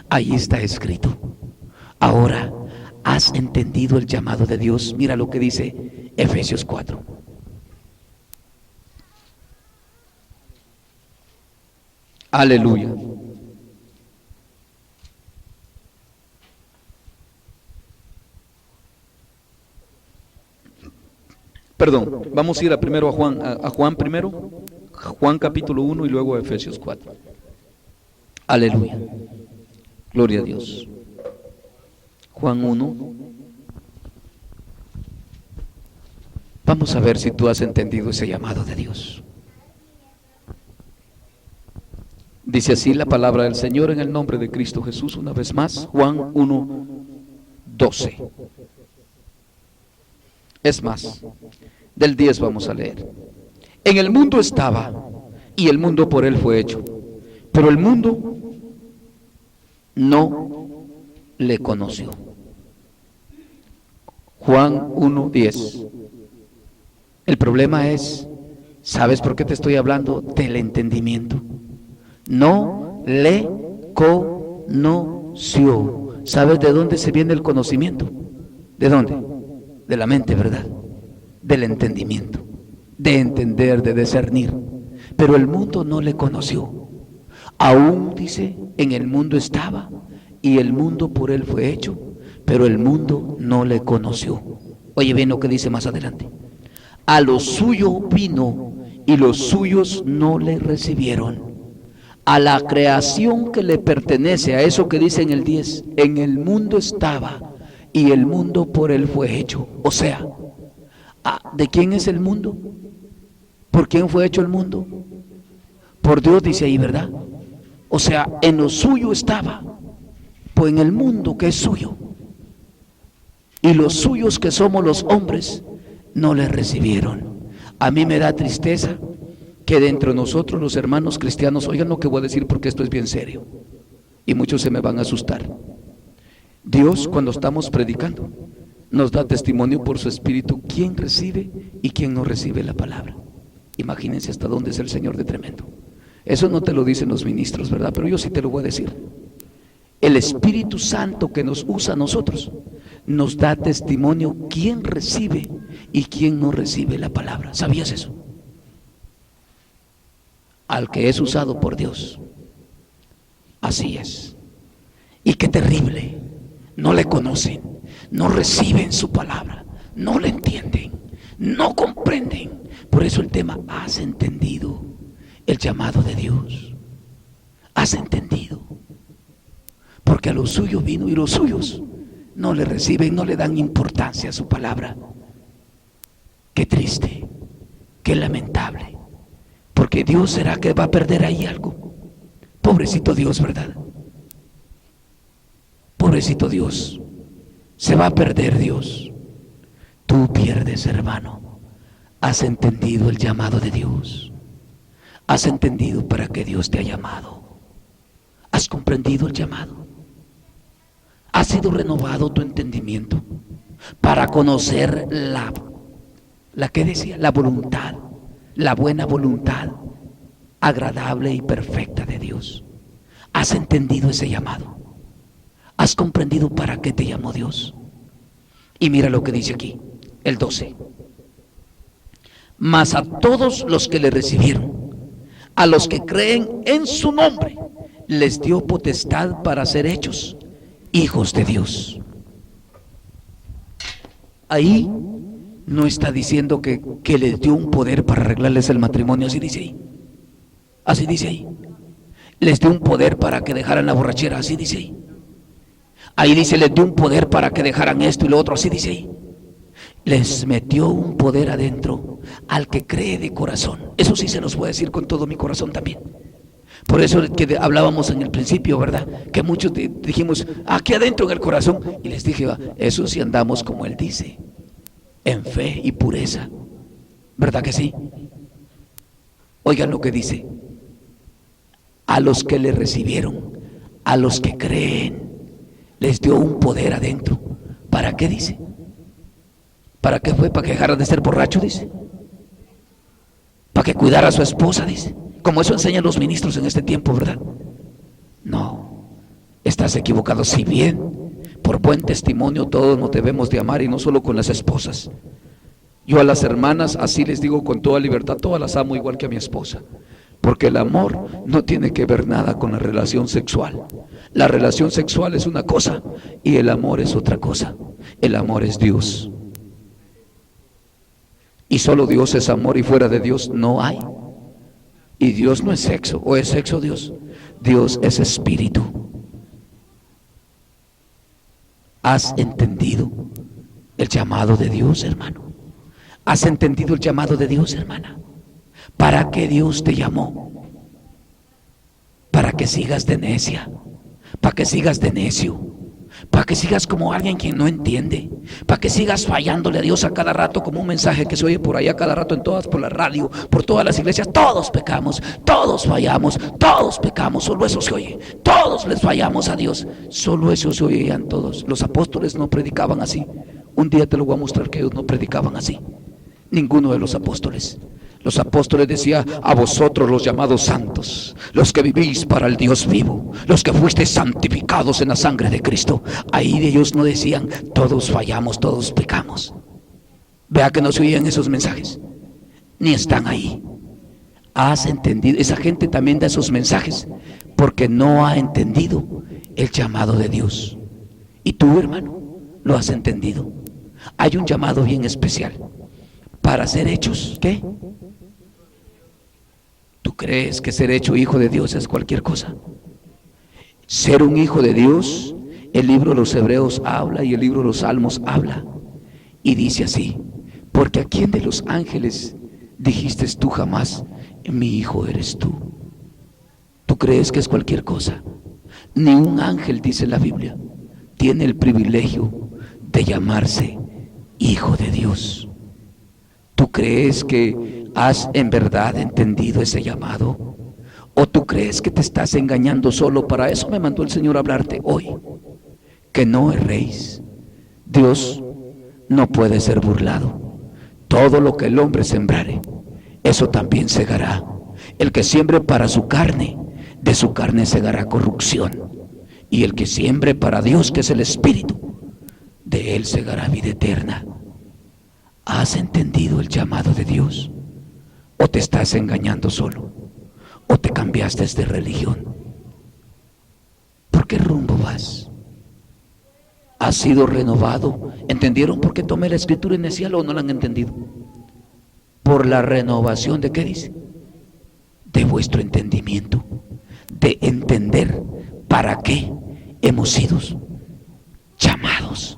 A: Ahí está escrito. Ahora, ¿has entendido el llamado de Dios? Mira lo que dice Efesios 4. Aleluya. Perdón, vamos a ir primero a Juan primero, Juan capítulo 1 y luego a Efesios 4. Aleluya. Gloria a Dios. Juan 1. Vamos a ver si tú has entendido ese llamado de Dios. Dice así la palabra del Señor en el nombre de Cristo Jesús, una vez más, Juan 1, 12. Es más, del 10 vamos a leer. En el mundo estaba, y el mundo por él fue hecho, pero el mundo no le conoció. Juan 1, 10. El problema es, ¿sabes por qué te estoy hablando del entendimiento? No le conoció. ¿Sabes de dónde se viene el conocimiento? ¿De dónde? De la mente, ¿verdad? Del entendimiento, de entender, de discernir. Pero el mundo no le conoció. Aún dice, en el mundo estaba y el mundo por él fue hecho, pero el mundo no le conoció. Oye bien lo que dice más adelante. A lo suyo vino y los suyos no le recibieron. A la creación que le pertenece, a eso que dice en el 10, en el mundo estaba y el mundo por él fue hecho. O sea, ¿de quién es el mundo? ¿Por quién fue hecho el mundo? Por Dios, dice ahí, ¿verdad? O sea, en lo suyo estaba, pues en el mundo que es suyo. Y los suyos que somos los hombres, no le recibieron. A mí me da tristeza que dentro de nosotros los hermanos cristianos, oigan lo que voy a decir porque esto es bien serio y muchos se me van a asustar. Dios, cuando estamos predicando, nos da testimonio por su Espíritu quién recibe y quién no recibe la palabra. Imagínense hasta dónde es el Señor de tremendo. Eso no te lo dicen los ministros, ¿verdad? Pero yo sí te lo voy a decir. El Espíritu Santo que nos usa a nosotros nos da testimonio quién recibe y quién no recibe la palabra. ¿Sabías eso? Al que es usado por Dios. Así es. Y qué terrible. No le conocen, no reciben su palabra, no le entienden, no comprenden. Por eso el tema, ¿has entendido el llamado de Dios? ¿Has entendido? Porque a los suyos vino y los suyos no le reciben, no le dan importancia a su palabra. Qué triste, qué lamentable. Porque Dios, ¿será que va a perder ahí algo? Pobrecito Dios, ¿verdad? Pobrecito Dios, se va a perder Dios. Tú pierdes, hermano. ¿Has entendido el llamado de Dios? ¿Has entendido para qué Dios te ha llamado? ¿Has comprendido el llamado? ¿Ha sido renovado tu entendimiento para conocer la que decía, la voluntad, la buena voluntad, agradable y perfecta de Dios? ¿Has entendido ese llamado? ¿Has comprendido para qué te llamó Dios? Y mira lo que dice aquí, el 12. Mas a todos los que le recibieron, a los que creen en su nombre, les dio potestad para ser hechos hijos de Dios. Ahí no está diciendo que les dio un poder para arreglarles el matrimonio, así dice ahí. Así dice ahí. Les dio un poder para que dejaran la borrachera, así dice ahí. Ahí dice, les dio un poder para que dejaran esto y lo otro, así dice ahí. Les metió un poder adentro al que cree de corazón. Eso sí se los voy a decir con todo mi corazón también. Por eso que hablábamos en el principio, ¿verdad? Que muchos dijimos, aquí adentro en el corazón. Y les dije, eso sí andamos como Él dice, en fe y pureza. ¿Verdad que sí? Oigan lo que dice. A los que le recibieron, a los que creen, les dio un poder adentro. ¿Para qué dice? ¿Para qué fue? ¿Para que dejara de ser borracho? Dice. ¿Para que cuidara a su esposa? Dice. Como eso enseñan los ministros en este tiempo, ¿verdad? No, estás equivocado. Si bien por buen testimonio todos nos debemos de amar, y no solo con las esposas. Yo a las hermanas así les digo con toda libertad, todas las amo igual que a mi esposa, porque el amor no tiene que ver nada con la relación sexual. La relación sexual es una cosa y el amor es otra cosa. El amor es Dios, y solo Dios es amor, y fuera de Dios no hay. Y Dios no es sexo, ¿o es sexo Dios? Dios es espíritu. ¿Has entendido el llamado de Dios, hermano? ¿Has entendido el llamado de Dios, hermana? ¿Para qué Dios te llamó? Para que sigas de necia, para que sigas de necio, para que sigas como alguien que no entiende, para que sigas fallándole a Dios a cada rato, como un mensaje que se oye por ahí a cada rato en todas, por la radio, por todas las iglesias. Todos pecamos, todos fallamos, todos pecamos, solo eso se oye. Todos les fallamos a Dios, solo eso se oían todos. Los apóstoles no predicaban así. Un día te lo voy a mostrar que ellos no predicaban así. Ninguno de los apóstoles. Los apóstoles decían: a vosotros los llamados santos, los que vivís para el Dios vivo, los que fuisteis santificados en la sangre de Cristo. Ahí de ellos no decían: todos fallamos, todos pecamos. Vea que no se oían esos mensajes, ni están ahí. ¿Has entendido? Esa gente también da esos mensajes porque no ha entendido el llamado de Dios. Y tú, hermano, lo has entendido. Hay un llamado bien especial para ser hechos, ¿qué? ¿Tú crees que ser hecho hijo de Dios es cualquier cosa? Ser un hijo de Dios, el libro de los Hebreos habla y el libro de los Salmos habla, y dice así: porque a quién de los ángeles dijiste tú jamás, mi hijo eres tú? ¿Tú crees que es cualquier cosa? Ni un ángel, dice la Biblia, tiene el privilegio de llamarse hijo de Dios. ¿Tú crees que has en verdad entendido ese llamado? ¿O tú crees que te estás engañando solo? Para eso me mandó el Señor a hablarte hoy, que no erréis. Dios no puede ser burlado. Todo lo que el hombre sembrare, eso también segará. El que siembre para su carne, de su carne segará corrupción. Y el que siembre para Dios, que es el Espíritu, de él segará vida eterna. ¿Has entendido el llamado de Dios? ¿O te estás engañando solo? ¿O te cambiaste de religión? ¿Por qué rumbo vas? ¿Has sido renovado? ¿Entendieron por qué tomé la escritura inicial o no la han entendido? Por la renovación de, ¿qué dice? De vuestro entendimiento, de entender para qué hemos sido llamados.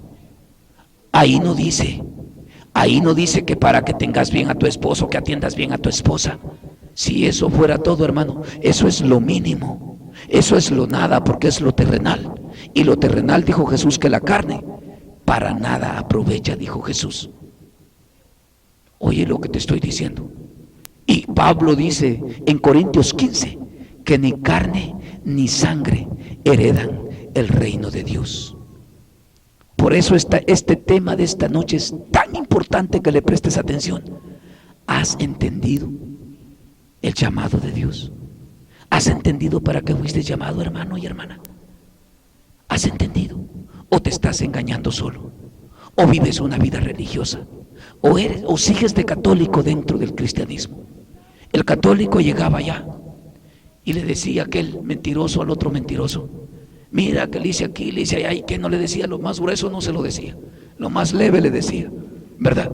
A: Ahí no dice que para que tengas bien a tu esposo, que atiendas bien a tu esposa. Si eso fuera todo, hermano, eso es lo mínimo, eso es lo nada, porque es lo terrenal. Y lo terrenal, dijo Jesús, que la carne para nada aprovecha, dijo Jesús. Oye lo que te estoy diciendo. Y Pablo dice en Corintios 15 que ni carne ni sangre heredan el reino de Dios. Por eso este tema de esta noche es tan importante que le prestes atención. ¿Has entendido el llamado de Dios? ¿Has entendido para qué fuiste llamado, hermano y hermana? ¿Has entendido? ¿O te estás engañando solo? ¿O vives una vida religiosa? ¿O sigues de católico dentro del cristianismo? El católico llegaba allá y le decía aquel mentiroso al otro mentiroso: mira que le hice aquí, le hice allá, y que no le decía lo más grueso, no se lo decía, lo más leve le decía, ¿verdad?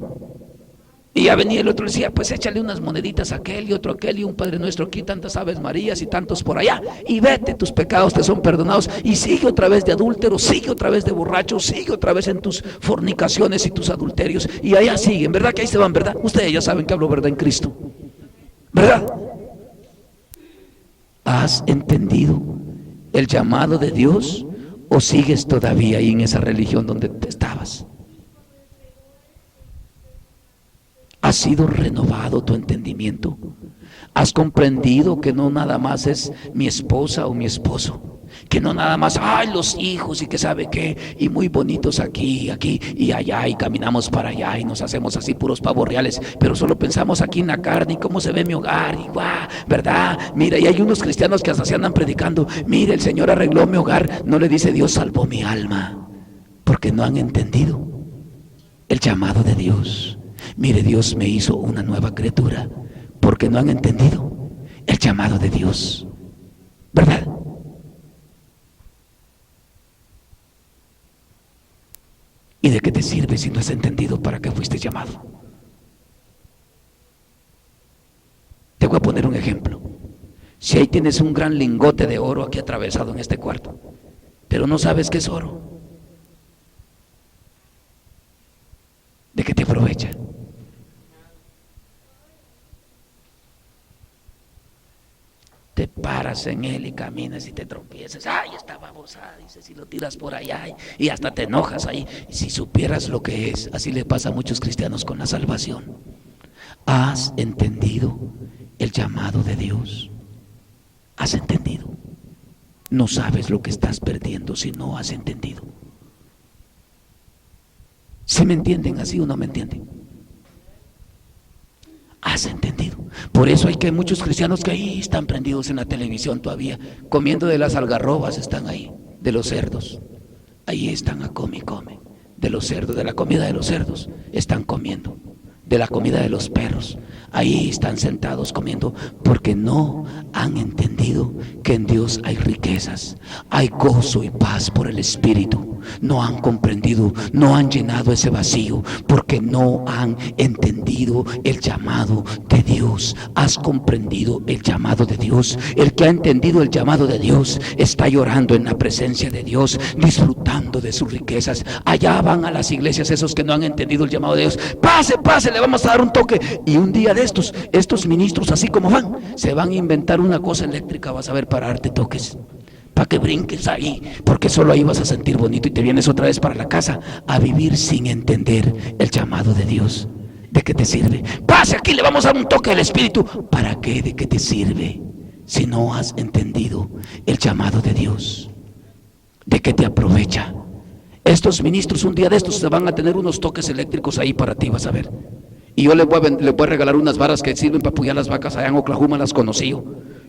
A: Y ya venía el otro y decía: pues échale unas moneditas a aquel y otro a aquel y un Padre Nuestro aquí, tantas Aves Marías y tantos por allá, y vete, tus pecados te son perdonados. Y sigue otra vez de adúltero, sigue otra vez de borracho, sigue otra vez en tus fornicaciones y tus adulterios, y allá siguen, ¿verdad? Que ahí se van, ¿verdad? Ustedes ya saben que hablo verdad en Cristo, ¿verdad? ¿Has entendido el llamado de Dios o sigues todavía ahí en esa religión donde estabas? ¿Ha sido renovado tu entendimiento? ¿Has comprendido que no nada más es mi esposa o mi esposo? Que no nada más, ay, los hijos y que sabe qué, y muy bonitos aquí y allá, y caminamos para allá y nos hacemos así puros pavos reales, pero solo pensamos aquí en la carne y cómo se ve mi hogar, y guau, ¿verdad? Mira, y hay unos cristianos que hasta se andan predicando, mire, el Señor arregló mi hogar. No le dice Dios salvó mi alma, porque no han entendido el llamado de Dios. Mire, Dios me hizo una nueva criatura, porque no han entendido el llamado de Dios, ¿verdad? ¿Y de qué te sirve si no has entendido para qué fuiste llamado? Te voy a poner un ejemplo. Si ahí tienes un gran lingote de oro aquí atravesado en este cuarto, pero no sabes qué es oro, ¿de qué te aprovecha? Te paras en él y caminas y te tropiezas. Ay, está babosada, dices, y lo tiras por allá y hasta te enojas ahí. Si supieras lo que es, así le pasa a muchos cristianos con la salvación. ¿Has entendido el llamado de Dios? ¿Has entendido? No sabes lo que estás perdiendo si no has entendido. ¿Sí me entienden así o no me entienden? ¿Has entendido? Por eso hay que muchos cristianos que ahí están prendidos en la televisión todavía, comiendo de las algarrobas, están ahí, de los cerdos. Ahí están a come y come. De los cerdos, de la comida de los cerdos, están comiendo. De la comida de los perros, ahí están sentados comiendo, porque no han entendido que en Dios hay riquezas, hay gozo y paz por el Espíritu. No han comprendido, no han llenado ese vacío, porque no han entendido el llamado de Dios. ¿Has comprendido el llamado de Dios? El que ha entendido el llamado de Dios está llorando en la presencia de Dios, disfrutando de sus riquezas. Allá van a las iglesias esos que no han entendido el llamado de Dios. Pase, pase, le vamos a dar un toque. Y un día de estos ministros, así como van, se van a inventar una cosa eléctrica, vas a ver, para darte toques, para que brinques ahí, porque solo ahí vas a sentir bonito y te vienes otra vez para la casa a vivir sin entender el llamado de Dios. ¿De qué te sirve? Pase aquí, le vamos a dar un toque al Espíritu. ¿Para qué? ¿De qué te sirve si no has entendido el llamado de Dios? ¿De qué te aprovecha? Estos ministros un día de estos se van a tener unos toques eléctricos ahí para ti, vas a ver. Y yo le voy a regalar unas varas que sirven para apoyar las vacas allá en Oklahoma, las conocí yo,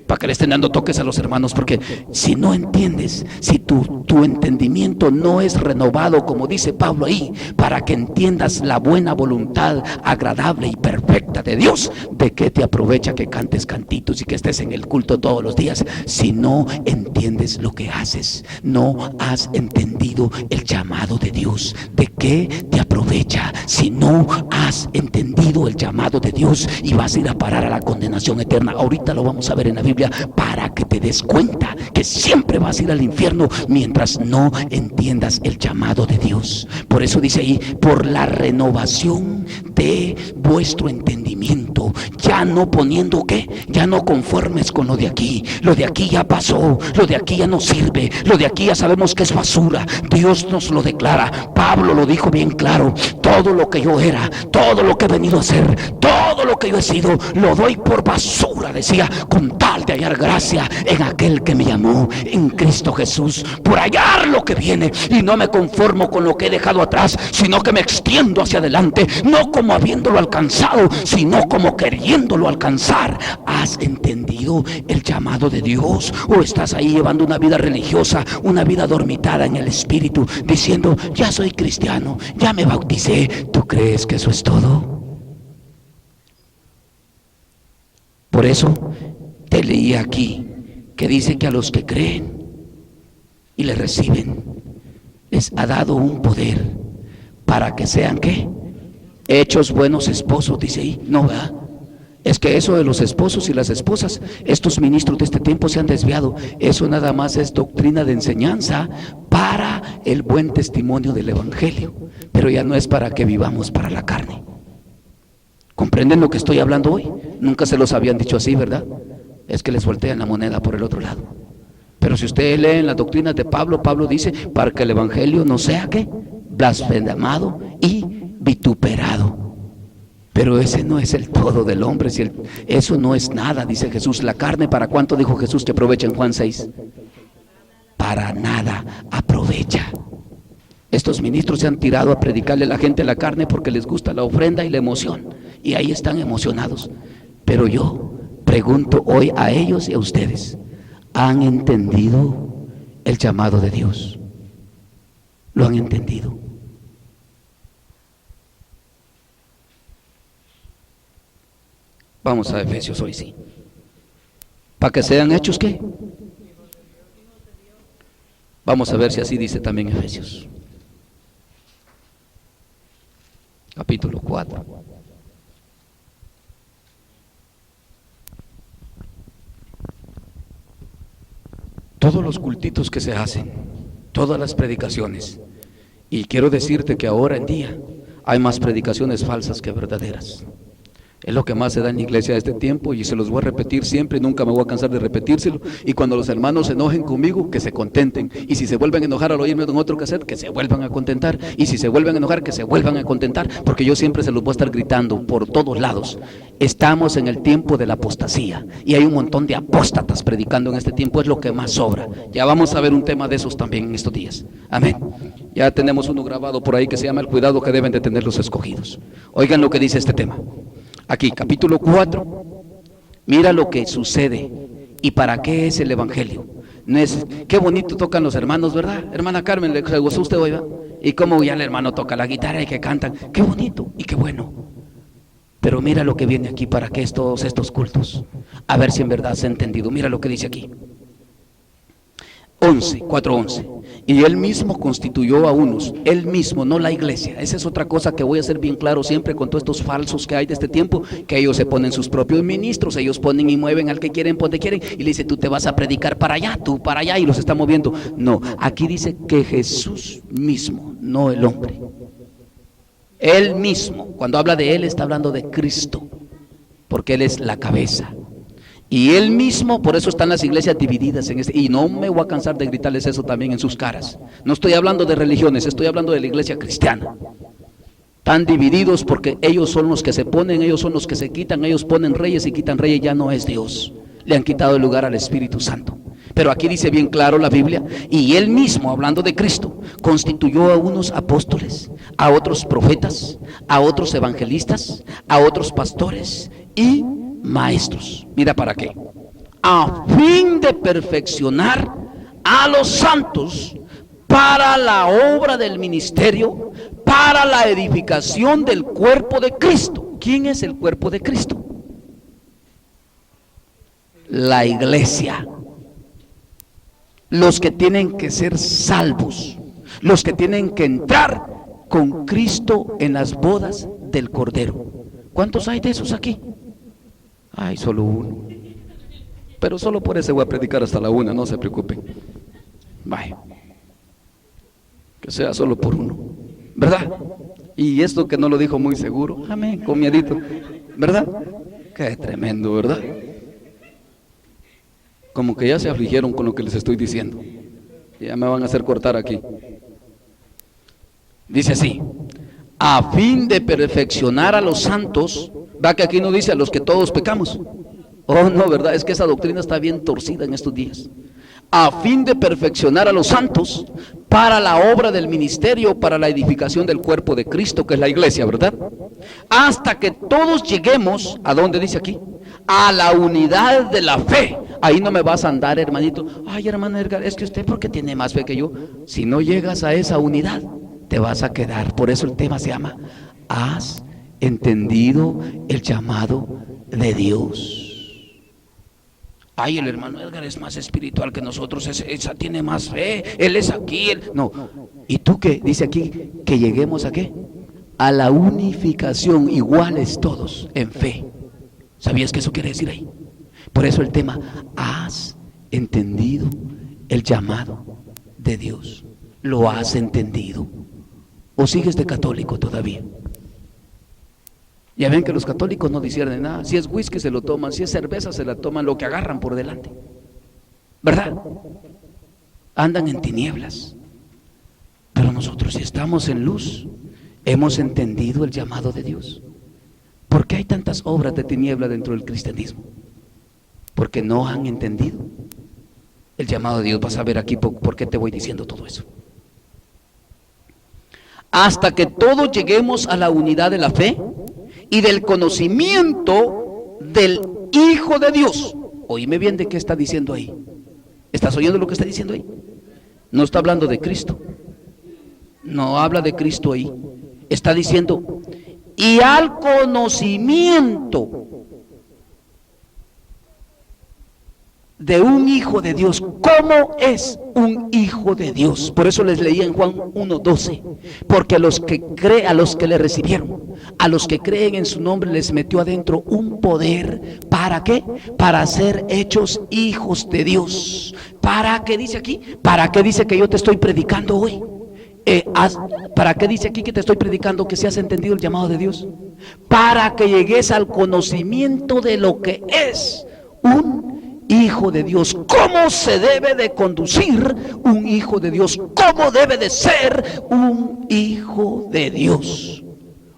A: para que le estén dando toques a los hermanos, porque si no entiendes, si tu entendimiento no es renovado, como dice Pablo ahí, para que entiendas la buena voluntad agradable y perfecta de Dios, ¿de qué te aprovecha que cantes cantitos y que estés en el culto todos los días si no entiendes lo que haces? No has entendido el llamado de Dios. ¿De qué te aprovecha si no has entendido el llamado de Dios y vas a ir a parar a la condenación eterna? Ahorita lo vamos a ver en la Biblia, para que te des cuenta que siempre vas a ir al infierno mientras no entiendas el llamado de Dios. Por eso dice ahí, por la renovación de vuestro entendimiento, ya no poniendo ¿qué? Ya no conformes con lo de aquí ya pasó, lo de aquí ya no sirve, lo de aquí ya sabemos que es basura. Dios nos lo declara, Pablo lo dijo bien claro: todo lo que yo era, todo lo que he venido a hacer, todo lo que yo he sido, lo doy por basura, decía, con tal de hallar gracia en aquel que me llamó, en Cristo Jesús. Por hallar lo que viene, y no me conformo con lo que he dejado atrás, sino que me extiendo hacia adelante, no como habiéndolo alcanzado, sino como queriéndolo alcanzar. ¿Has entendido el llamado de Dios? ¿O estás ahí llevando una vida religiosa, una vida dormitada en el Espíritu, diciendo, ya soy cristiano, ya me bauticé? ¿Tú crees que eso es todo? Por eso te leí aquí que dice que a los que creen y le reciben, les ha dado un poder para que sean ¿qué? Hechos buenos esposos, dice ahí. No, ¿verdad? Es que eso de los esposos y las esposas, estos ministros de este tiempo se han desviado. Eso nada más es doctrina de enseñanza para el buen testimonio del Evangelio, pero ya no es para que vivamos para la carne. ¿Comprenden lo que estoy hablando hoy? Nunca se los habían dicho así, ¿verdad? es que les voltean la moneda por el otro lado. Pero si ustedes leen las doctrinas de Pablo, Pablo dice, para que el evangelio no sea ¿qué? Blasfemado y vituperado. Pero ese no es el todo del hombre, eso no es nada, dice Jesús. La carne, ¿para cuánto dijo Jesús que aprovecha en Juan 6? Para nada aprovecha. Estos ministros se han tirado a predicarle a la gente la carne porque les gusta la ofrenda y la emoción, y ahí están emocionados. Pero yo pregunto hoy a ellos y a ustedes, ¿han entendido el llamado de Dios? ¿Lo han entendido? Vamos a Efesios hoy, sí. ¿Para que sean hechos qué? Vamos a ver si así dice también Efesios. Capítulo 4. Todos los cultitos que se hacen, todas las predicaciones, y quiero decirte que ahora en día hay más predicaciones falsas que verdaderas. Es lo que más se da en la iglesia de este tiempo, y se los voy a repetir siempre y nunca me voy a cansar de repetírselo. Y cuando los hermanos se enojen conmigo, que se contenten, y si se vuelven a enojar al oírme en otro cassette, que se vuelvan a contentar, y si se vuelven a enojar, que se vuelvan a contentar, porque yo siempre se los voy a estar gritando por todos lados. Estamos en el tiempo de la apostasía, y hay un montón de apóstatas predicando en este tiempo, es lo que más sobra. Ya vamos a ver un tema de esos también en estos días. Amén. Ya tenemos uno grabado por ahí que se llama el cuidado que deben de tener los escogidos. Oigan lo que dice este tema. Aquí, capítulo 4, mira lo que sucede y para qué es el evangelio. No es, qué bonito tocan los hermanos, ¿verdad? Hermana Carmen, ¿le gustó usted hoy, ¿verdad? Y cómo ya el hermano toca la guitarra y que cantan, qué bonito y qué bueno. Pero mira lo que viene aquí, para qué es todos estos cultos. A ver si en verdad se ha entendido. Mira lo que dice aquí. 4:11. Y él mismo constituyó a unos, él mismo, no la iglesia. Esa es otra cosa que voy a hacer bien claro siempre con todos estos falsos que hay de este tiempo, que ellos se ponen sus propios ministros, ellos ponen y mueven al que quieren, donde quieren, y le dice, tú te vas a predicar para allá, tú para allá, y los está moviendo. No, aquí dice que Jesús mismo, no el hombre. Él mismo, cuando habla de él, está hablando de Cristo, porque él es la cabeza. Y él mismo, por eso están las iglesias divididas en este, y no me voy a cansar de gritarles eso también en sus caras. No estoy hablando de religiones, estoy hablando de la iglesia cristiana. Están divididos porque ellos son los que se ponen, ellos son los que se quitan, ellos ponen reyes y quitan reyes, ya no es Dios. Le han quitado el lugar al Espíritu Santo. Pero aquí dice bien claro la Biblia, y él mismo, hablando de Cristo, constituyó a unos apóstoles, a otros profetas, a otros evangelistas, a otros pastores y maestros. Mira para qué. A fin de perfeccionar a los santos para la obra del ministerio, para la edificación del cuerpo de Cristo. ¿Quién es el cuerpo de Cristo? La iglesia. Los que tienen que ser salvos, los que tienen que entrar con Cristo en las bodas del Cordero. ¿Cuántos hay de esos aquí? Hay solo uno. Pero solo por eso voy a predicar hasta la 1, no se preocupen. Vaya. Que sea solo por uno, ¿verdad? Y esto que no lo dijo muy seguro, amén, con miedito, ¿verdad? Qué tremendo, ¿verdad? Como que ya se afligieron con lo que les estoy diciendo. Ya me van a hacer cortar aquí. Dice así, a fin de perfeccionar a los santos. ¿Va que aquí no dice a los que todos pecamos? Oh, no, ¿verdad? Es que esa doctrina está bien torcida en estos días. A fin de perfeccionar a los santos para la obra del ministerio, para la edificación del cuerpo de Cristo, que es la iglesia, ¿verdad? Hasta que todos lleguemos, ¿a dónde dice aquí? A la unidad de la fe. Ahí no me vas a andar, hermanito. Ay, hermano Edgar, es que usted porque tiene más fe que yo. Si no llegas a esa unidad, te vas a quedar. Por eso el tema se llama, ¿has entendido el llamado de Dios? Ay, el hermano Edgar es más espiritual que nosotros, esa tiene más fe, él es aquí, no. ¿Y tú qué? Dice aquí que lleguemos a qué? A la unificación, iguales todos en fe. ¿Sabías que eso quiere decir ahí? Por eso el tema, ¿has entendido el llamado de Dios? ¿Lo has entendido? ¿O sigues de católico todavía? Ya ven que los católicos no disciernen nada. Si es whisky se lo toman, si es cerveza se la toman, lo que agarran por delante, ¿verdad? Andan en tinieblas. Pero nosotros, si estamos en luz, hemos entendido el llamado de Dios. ¿Por qué hay tantas obras de tiniebla dentro del cristianismo? Porque no han entendido el llamado de Dios. Vas a ver aquí por qué te voy diciendo todo eso. Hasta que todos lleguemos a la unidad de la fe y del conocimiento del Hijo de Dios. Oíme bien de qué está diciendo ahí. ¿Estás oyendo lo que está diciendo ahí? No está hablando de Cristo. No habla de Cristo ahí. Está diciendo, y al conocimiento de un hijo de Dios. ¿Cómo es un hijo de Dios? Por eso les leía en Juan 1:12, porque a los que le recibieron, a los que creen en su nombre, les metió adentro un poder. ¿Para qué? Para ser hechos hijos de Dios. ¿Para qué dice aquí? ¿Para qué dice que yo te estoy predicando hoy? ¿Para qué dice aquí que te estoy predicando? Que si has entendido el llamado de Dios, para que llegues al conocimiento de lo que es un hijo de Dios. ¿Cómo se debe de conducir un hijo de Dios? ¿Cómo debe de ser un hijo de Dios?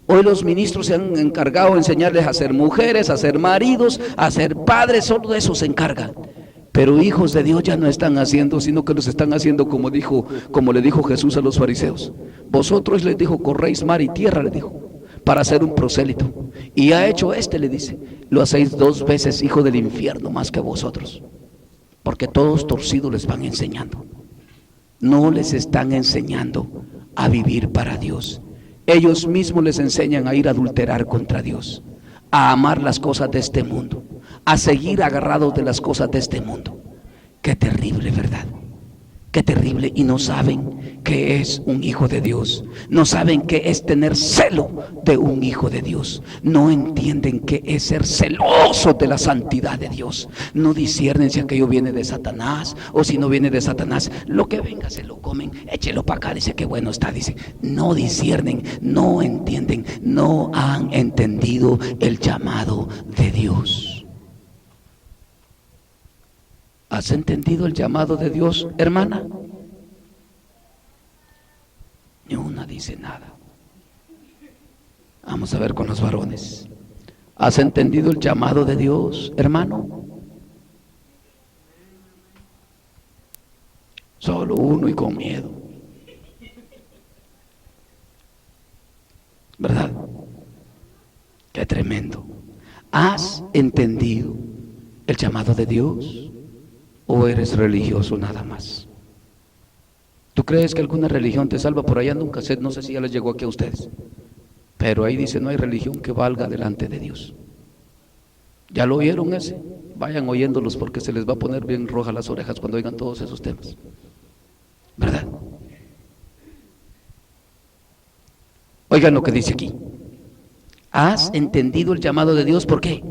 A: Hoy los ministros se han encargado de enseñarles a ser mujeres, a ser maridos, a ser padres. Solo de eso se encargan. Pero hijos de Dios ya no están haciendo, sino que los están haciendo como le dijo Jesús a los fariseos. Vosotros, les dijo, corréis mar y tierra, le dijo, para ser un prosélito. Y ha hecho le dice, lo hacéis 2 veces hijo del infierno más que vosotros. Porque todos torcidos les van enseñando. No les están enseñando a vivir para Dios. Ellos mismos les enseñan a ir a adulterar contra Dios, a amar las cosas de este mundo, a seguir agarrados de las cosas de este mundo. Qué terrible, ¿verdad? Qué terrible. Y no saben qué es un hijo de Dios. No saben qué es tener celo de un hijo de Dios. No entienden qué es ser celoso de la santidad de Dios. No disciernen si aquello viene de Satanás o si no viene de Satanás. Lo que venga se lo comen, échelo para acá, dice que bueno está, dice. No disciernen, no entienden, no han entendido el llamado de Dios. ¿Has entendido el llamado de Dios, hermana? Ni una dice nada. Vamos a ver con los varones. ¿Has entendido el llamado de Dios, hermano? Solo uno y con miedo, ¿verdad? Qué tremendo. ¿Has entendido el llamado de Dios? ¿O eres religioso nada más? ¿Tú crees que alguna religión te salva? Por allá nunca sé, no sé si ya les llegó aquí a ustedes, pero ahí dice, no hay religión que valga delante de Dios. ¿Ya lo oyeron ese? Vayan oyéndolos porque se les va a poner bien rojas las orejas cuando oigan todos esos temas, ¿verdad? Oigan lo que dice aquí. ¿Has entendido el llamado de Dios? ¿Por qué?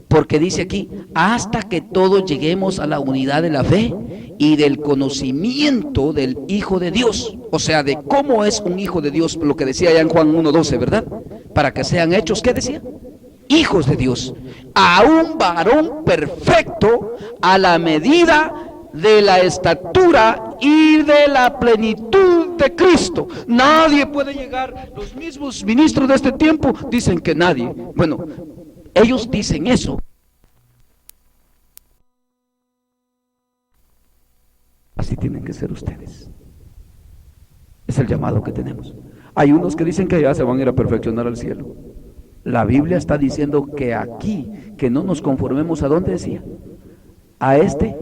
A: Porque dice aquí, hasta que todos lleguemos a la unidad de la fe y del conocimiento del Hijo de Dios. O sea, de cómo es un hijo de Dios, lo que decía ya en Juan 1:12, ¿verdad? Para que sean hechos, ¿qué decía? Hijos de Dios. A un varón perfecto, a la medida de la estatura y de la plenitud de Cristo. Nadie puede llegar. Los mismos ministros de este tiempo dicen que nadie. Bueno, ellos dicen eso. Así tienen que ser ustedes. Es el llamado que tenemos. Hay unos que dicen que ya se van a ir a perfeccionar al cielo. La Biblia está diciendo que aquí, que no nos conformemos a dónde decía, a este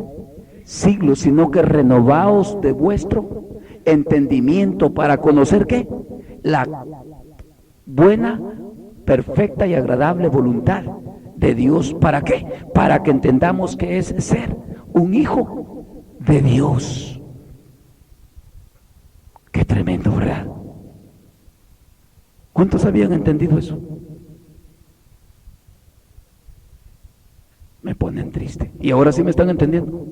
A: siglo, sino que renovaos de vuestro entendimiento para conocer ¿qué? La buena, perfecta y agradable voluntad de Dios. ¿Para qué? Para que entendamos qué es ser un hijo de Dios. Qué tremendo, ¿verdad? ¿Cuántos habían entendido eso? Me ponen triste. Y ahora sí me están entendiendo.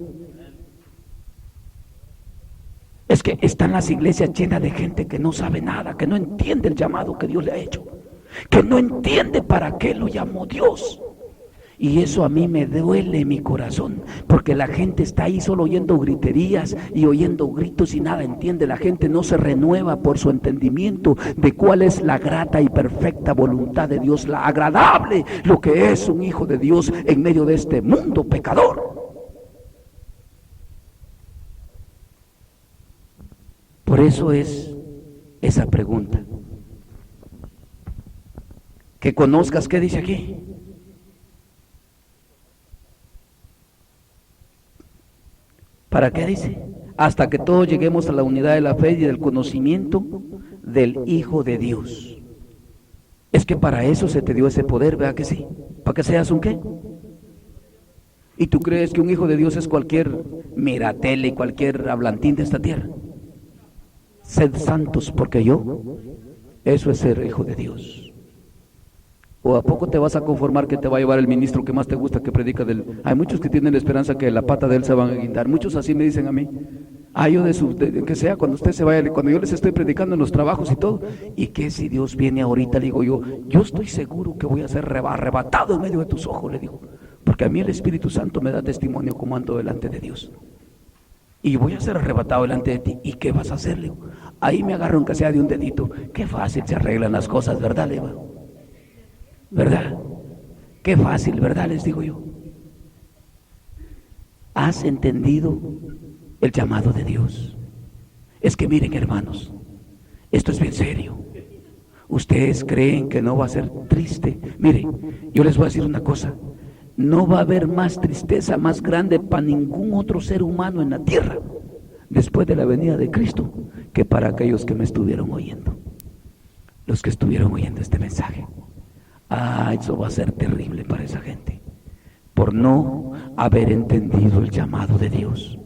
A: Es que están las iglesias llenas de gente que no sabe nada, que no entiende el llamado que Dios le ha hecho. que no entiende para qué lo llamó Dios. Y eso a mí me duele mi corazón, porque la gente está ahí solo oyendo griterías y oyendo gritos y nada entiende. La gente no se renueva por su entendimiento de cuál es la grata y perfecta voluntad de Dios, la agradable, lo que es un hijo de Dios en medio de este mundo pecador. Por eso es esa pregunta. Que conozcas, ¿qué dice aquí? ¿Para qué dice? Hasta que todos lleguemos a la unidad de la fe y del conocimiento del Hijo de Dios. Es que para eso se te dio ese poder, ¿verdad que sí? ¿Para que seas un qué? ¿Y tú crees que un hijo de Dios es cualquier miratele, cualquier hablantín de esta tierra? Sed santos porque yo, eso es ser hijo de Dios. ¿O a poco te vas a conformar que te va a llevar el ministro que más te gusta que predica del? Hay muchos que tienen la esperanza que la pata de él se van a guindar. Muchos así me dicen a mí. Yo que sea cuando usted se vaya, cuando yo les estoy predicando en los trabajos y todo. Y que si Dios viene ahorita, le digo yo estoy seguro que voy a ser arrebatado en medio de tus ojos, le digo. Porque a mí el Espíritu Santo me da testimonio como ando delante de Dios. Y voy a ser arrebatado delante de ti. ¿Y qué vas a hacer, le digo? Ahí me agarro aunque sea de un dedito. Qué fácil se arreglan las cosas, ¿verdad, le digo? ¿Verdad? Qué fácil, ¿verdad? Les digo yo. ¿Has entendido el llamado de Dios? Es que miren, hermanos, esto es bien serio. Ustedes creen que no va a ser triste. Miren, yo les voy a decir una cosa. No va a haber más tristeza más grande para ningún otro ser humano en la tierra después de la venida de Cristo que para aquellos que me estuvieron oyendo. Los que estuvieron oyendo este mensaje. Eso va a ser terrible para esa gente, por no haber entendido el llamado de Dios,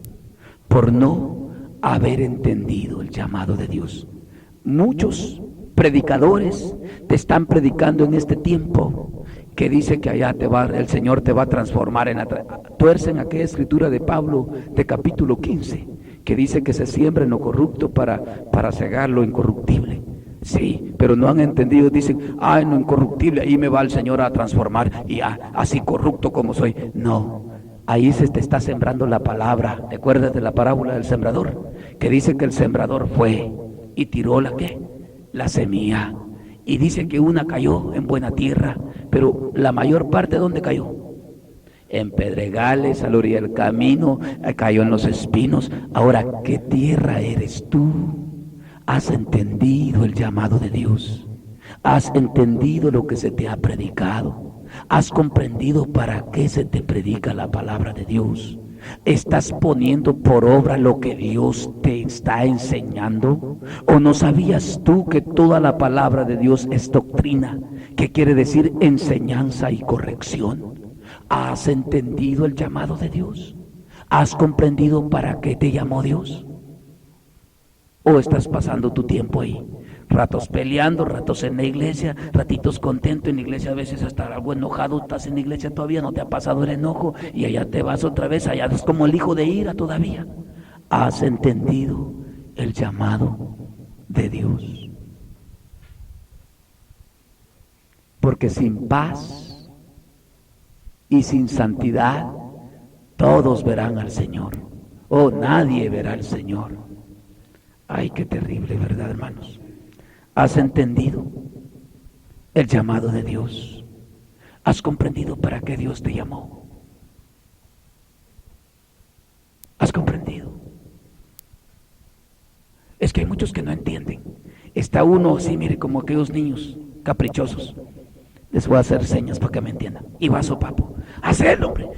A: por no haber entendido el llamado de Dios. Muchos predicadores te están predicando en este tiempo que dice que allá el Señor te va a transformar tuercen aquella escritura de Pablo de capítulo 15, que dice que se siembra en lo corrupto para cegar lo incorruptible. Sí, pero no han entendido, dicen, en lo incorruptible, ahí me va el Señor a transformar y así corrupto como soy. No, ahí se te está sembrando la palabra. ¿Te acuerdas de la parábola del sembrador? Que dice que el sembrador fue y tiró la semilla. Y dice que una cayó en buena tierra, pero la mayor parte, ¿dónde cayó? En pedregales, a la orilla del camino, cayó en los espinos. Ahora, ¿qué tierra eres tú? ¿Has entendido el llamado de Dios? ¿Has entendido lo que se te ha predicado? ¿Has comprendido para qué se te predica la palabra de Dios? ¿Estás poniendo por obra lo que Dios te está enseñando? ¿O no sabías tú que toda la palabra de Dios es doctrina, que quiere decir enseñanza y corrección? ¿Has entendido el llamado de Dios? ¿Has comprendido para qué te llamó Dios? ¿O estás pasando tu tiempo ahí? Ratos peleando, ratos en la iglesia, ratitos contento en la iglesia, a veces hasta algo enojado, estás en la iglesia todavía, no te ha pasado el enojo y allá te vas otra vez, allá es como el hijo de ira todavía. ¿Has entendido el llamado de Dios? Porque sin paz y sin santidad todos verán al Señor, o nadie verá al Señor. Ay, qué terrible, ¿verdad, hermanos? ¿Has entendido el llamado de Dios? ¿Has comprendido para qué Dios te llamó? ¿Has comprendido? Es que hay muchos que no entienden. Está uno así, mire, como aquellos niños caprichosos. Les voy a hacer señas para que me entiendan. Y va sopapo. ¡Hacelo, hombre!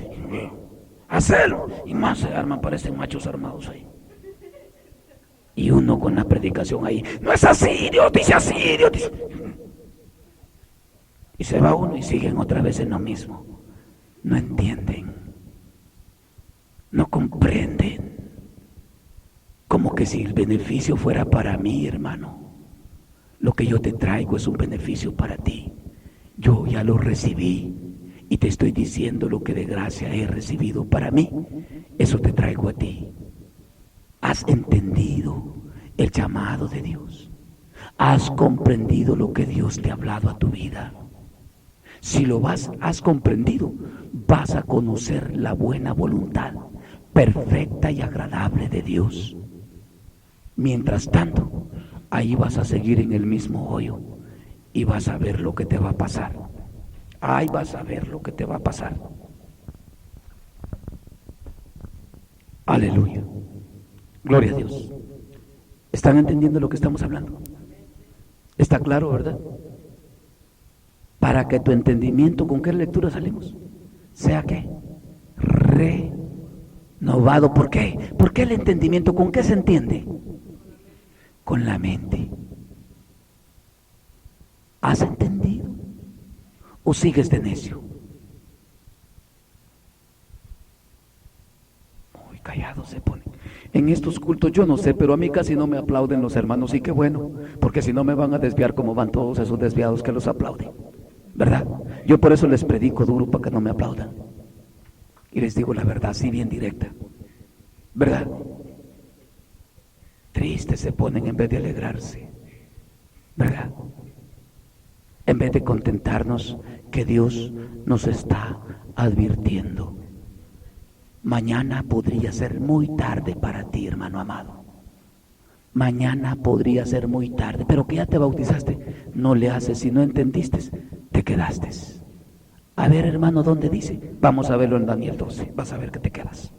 A: ¡Hacelo! Y más se arman, parecen machos armados ahí. Y uno con la predicación ahí, no es así, Dios dice así, Dios dice. Y se va uno y siguen otra vez en lo mismo. No entienden, no comprenden. Como que si el beneficio fuera para mí, hermano. Lo que yo te traigo es un beneficio para ti. Yo ya lo recibí y te estoy diciendo lo que de gracia he recibido para mí. Eso te traigo a ti. ¿Has entendido el llamado de Dios? ¿Has comprendido lo que Dios te ha hablado a tu vida? Si has comprendido, vas a conocer la buena voluntad perfecta y agradable de Dios. Mientras tanto, ahí vas a seguir en el mismo hoyo y vas a ver lo que te va a pasar. Ahí vas a ver lo que te va a pasar. Aleluya. Gloria a Dios. ¿Están entendiendo lo que estamos hablando? ¿Está claro, verdad? Para que tu entendimiento, ¿con qué lectura salimos? Sea ¿qué? Renovado. ¿Por qué? ¿Por qué el entendimiento? ¿Con qué se entiende? Con la mente. ¿Has entendido? ¿O sigues de necio? Muy callado se pone. En estos cultos yo no sé, pero a mí casi no me aplauden los hermanos, y qué bueno, porque si no me van a desviar como van todos esos desviados que los aplauden, ¿verdad? Yo por eso les predico duro para que no me aplaudan. Y les digo la verdad, así bien directa, ¿verdad? Tristes se ponen en vez de alegrarse, ¿verdad? En vez de contentarnos que Dios nos está advirtiendo. Mañana podría ser muy tarde para ti, hermano amado. Mañana podría ser muy tarde, pero que ya te bautizaste, no le haces, si no entendiste, te quedaste. A ver, hermano, ¿dónde dice? Vamos a verlo en Daniel 12, vas a ver que te quedas.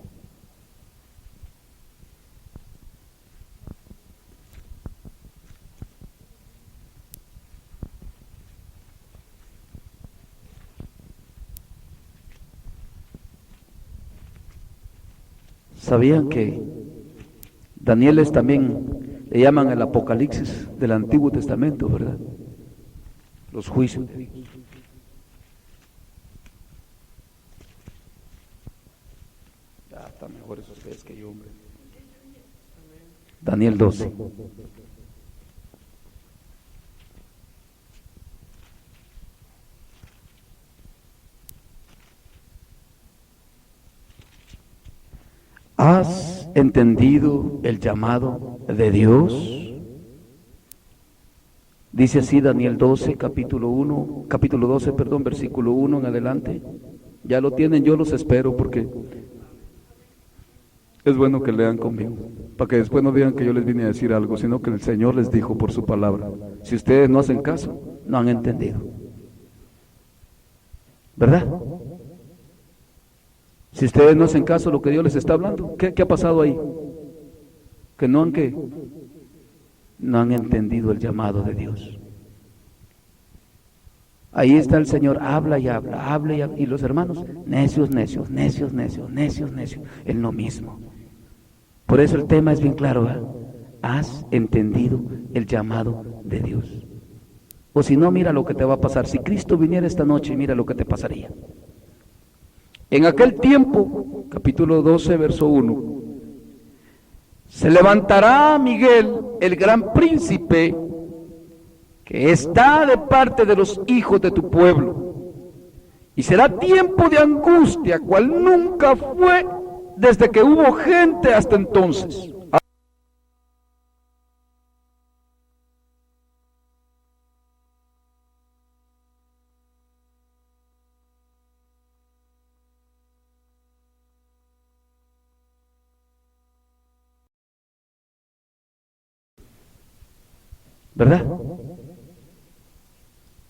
A: ¿Sabían que Daniel es también, le llaman el Apocalipsis del Antiguo Testamento, verdad? Los juicios de Dios. Ya están mejores ustedes que yo, hombre. Daniel 12. ¿Has entendido el llamado de Dios? Dice así Daniel 12, capítulo 12, versículo 1 en adelante. Ya lo tienen, yo los espero porque es bueno que lean conmigo, para que después no digan que yo les vine a decir algo, sino que el Señor les dijo por su palabra. Si ustedes no hacen caso, no han entendido, ¿verdad? Si ustedes no hacen caso a lo que Dios les está hablando, ¿qué ha pasado ahí? Que no han entendido el llamado de Dios. Ahí está el Señor, habla y habla, habla y habla, y los hermanos, necios, necios, necios, necios, necios, necios, es lo mismo. Por eso el tema es bien claro, ¿eh? ¿Has entendido el llamado de Dios? O si no, mira lo que te va a pasar. Si Cristo viniera esta noche, mira lo que te pasaría. En aquel tiempo, capítulo 12, verso 1, se levantará Miguel, el gran príncipe, que está de parte de los hijos de tu pueblo, y será tiempo de angustia, cual nunca fue desde que hubo gente hasta entonces. ¿Verdad?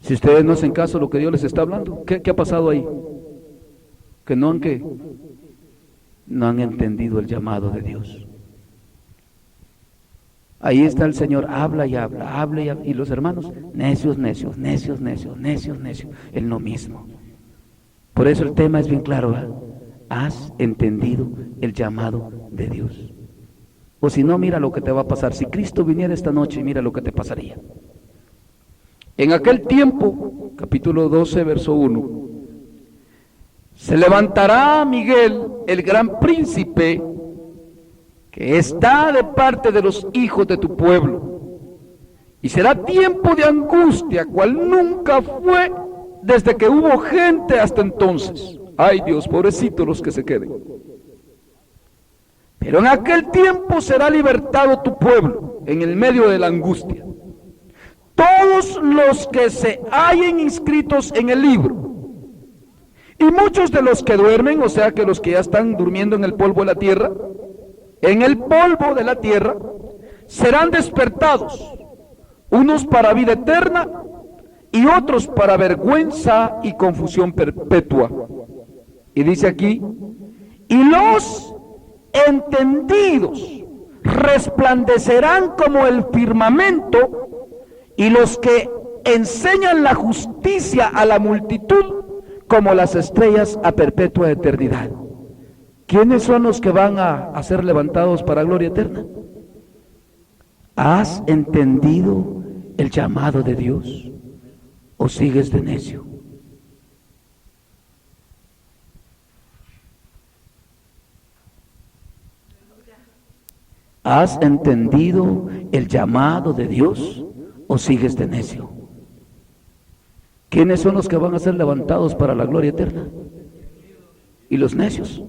A: Si ustedes no hacen caso a lo que Dios les está hablando, ¿qué ha pasado ahí? Que no han entendido el llamado de Dios. Ahí está el Señor, habla y habla, habla y habla, y los hermanos, necios, necios, necios, necios, necios, necios, es lo mismo. Por eso el tema es bien claro, ¿eh? ¿Has entendido el llamado de Dios? O si no, mira lo que te va a pasar. Si Cristo viniera esta noche, mira lo que te pasaría. En aquel tiempo, capítulo 12, verso 1, se levantará Miguel, el gran príncipe, que está de parte de los hijos de tu pueblo, y será tiempo de angustia, cual nunca fue desde que hubo gente hasta entonces. Ay Dios, pobrecitos los que se queden. Pero en aquel tiempo será libertado tu pueblo en el medio de la angustia. todos los que se hallen inscritos en el libro. Y muchos de los que duermen, o sea que los que ya están durmiendo en el polvo de la tierra, serán despertados, unos para vida eterna y otros para vergüenza y confusión perpetua. Y dice aquí, y los entendidos resplandecerán como el firmamento, y los que enseñan la justicia a la multitud como las estrellas a perpetua eternidad. ¿Quiénes son los que van a ser levantados para gloria eterna? ¿Has entendido el llamado de Dios o sigues de necio? ¿Has entendido el llamado de Dios o sigues de necio? ¿Quiénes son los que van a ser levantados para la gloria eterna? Y los necios.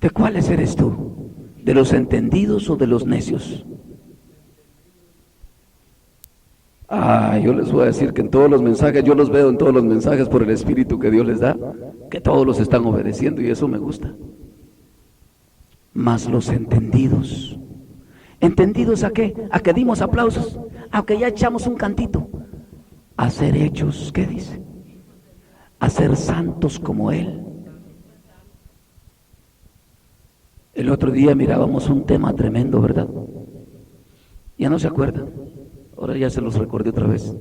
A: ¿De cuáles eres tú? ¿De los entendidos o de los necios? Yo les voy a decir que en todos los mensajes, yo los veo en todos los mensajes por el Espíritu que Dios les da, que todos los están obedeciendo y eso me gusta. Mas los entendidos, ¿entendidos a qué? A que dimos aplausos, a que ya echamos un cantito, a ser hechos, ¿qué dice? A ser santos como Él. El otro día mirábamos un tema tremendo, ¿verdad? Ya no se acuerdan, ahora ya se los recordé otra vez.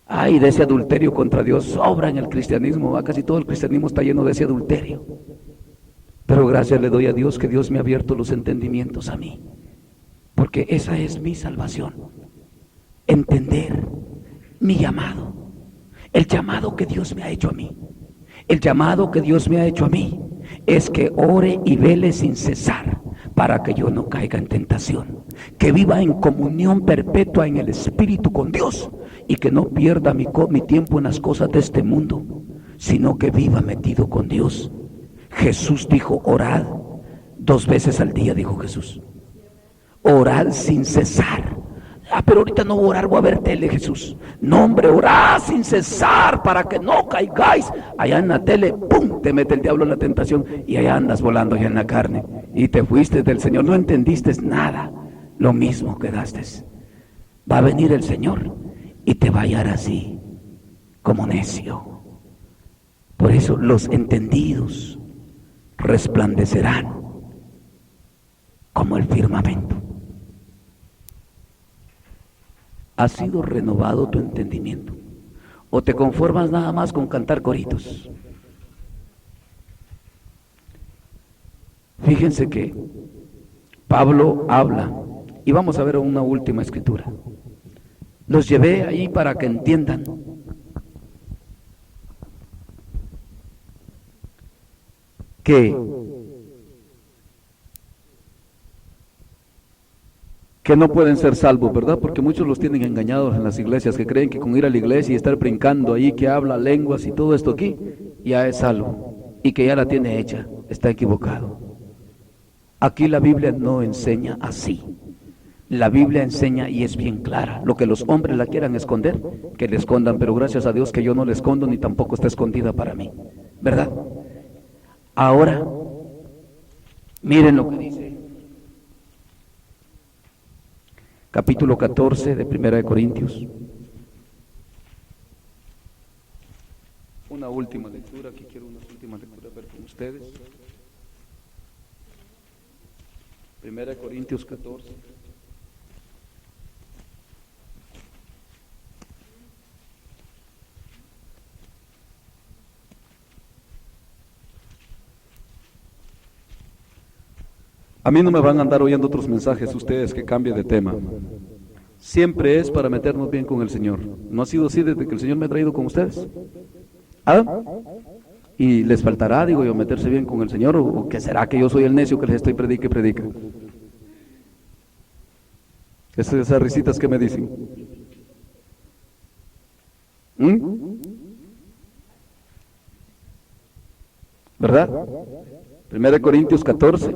A: Ay, de ese adulterio contra Dios sobra en el cristianismo, casi todo el cristianismo está lleno de ese adulterio. Pero gracias le doy a Dios que Dios me ha abierto los entendimientos a mí, porque esa es mi salvación, entender mi llamado, el llamado que Dios me ha hecho a mí. El llamado que Dios me ha hecho a mí es que ore y vele sin cesar para que yo no caiga en tentación, que viva en comunión perpetua en el Espíritu con Dios y que no pierda mi tiempo en las cosas de este mundo, sino que viva metido con Dios. Jesús dijo, orad 2 veces al día, dijo Jesús. Orad sin cesar. Pero ahorita no voy a orar, voy a ver tele, Jesús. No, hombre, orad sin cesar para que no caigáis. Allá en la tele, ¡pum!, te mete el diablo en la tentación y allá andas volando ya en la carne. Y te fuiste del Señor, no entendiste nada. Lo mismo quedaste. Va a venir el Señor y te va a hallar así, como necio. Por eso los entendidos resplandecerán como el firmamento. ¿Ha sido renovado tu entendimiento? ¿O te conformas nada más con cantar coritos? Fíjense que Pablo habla, y vamos a ver una última escritura. Los llevé ahí para que entiendan que no pueden ser salvos, ¿verdad? Porque muchos los tienen engañados en las iglesias, que creen que con ir a la iglesia y estar brincando ahí, que habla lenguas y todo esto aquí, ya es salvo, y que ya la tiene hecha. Está equivocado. Aquí la Biblia no enseña así. La Biblia enseña y es bien clara. Lo que los hombres la quieran esconder, que le escondan, pero gracias a Dios que yo no le escondo ni tampoco está escondida para mí, ¿verdad? Ahora, miren lo que dice capítulo 14 de 1 de Corintios. Una última lectura, aquí quiero una última lectura ver con ustedes. 1 de Corintios 14. A mí no me van a andar oyendo otros mensajes ustedes que cambien de tema. Siempre es para meternos bien con el Señor. ¿No ha sido así desde que el Señor me ha traído con ustedes? Y les faltará, digo yo, meterse bien con el Señor, o que será que yo soy el necio que les estoy predique y predica. Esas risitas que me dicen. ¿Verdad? 1 Corintios 14.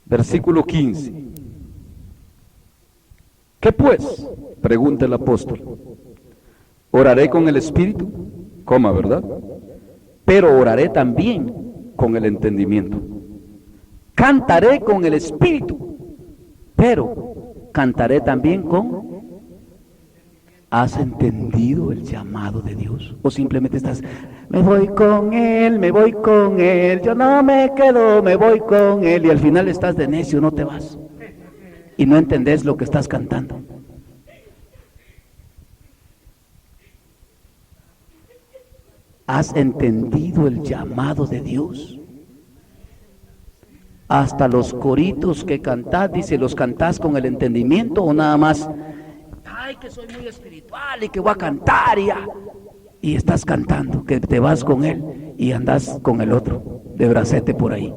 A: Versículo 15. ¿Qué pues? Pregunta el apóstol. Oraré con el espíritu, coma, ¿verdad? Pero oraré también con el entendimiento. Cantaré con el espíritu, pero cantaré también con... ¿Has entendido el llamado de Dios? ¿O simplemente estás, me voy con Él, yo no me quedo, me voy con Él, y al final estás de necio, no te vas? Y no entendés lo que estás cantando. ¿Has entendido el llamado de Dios? Hasta los coritos que cantás, dice, ¿los cantás con el entendimiento o nada más? Ay, que soy muy espiritual y que voy a cantar y estás cantando, que te vas con él y andas con el otro, de bracete por ahí.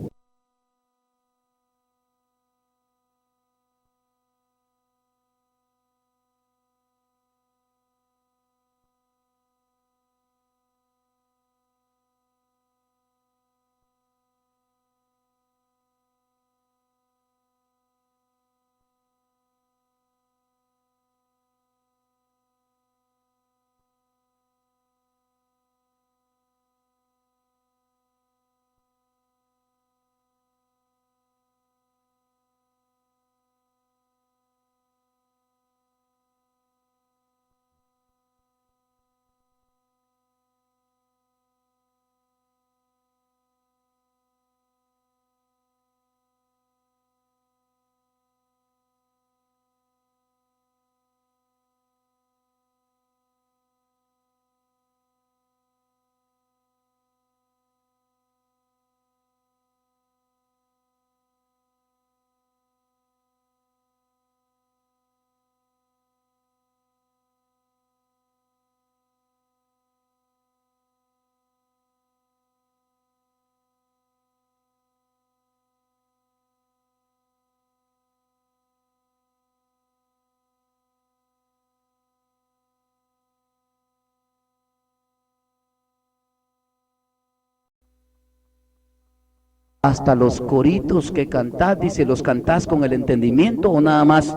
A: Hasta los coritos que cantás, dice, ¿los cantás con el entendimiento o nada más?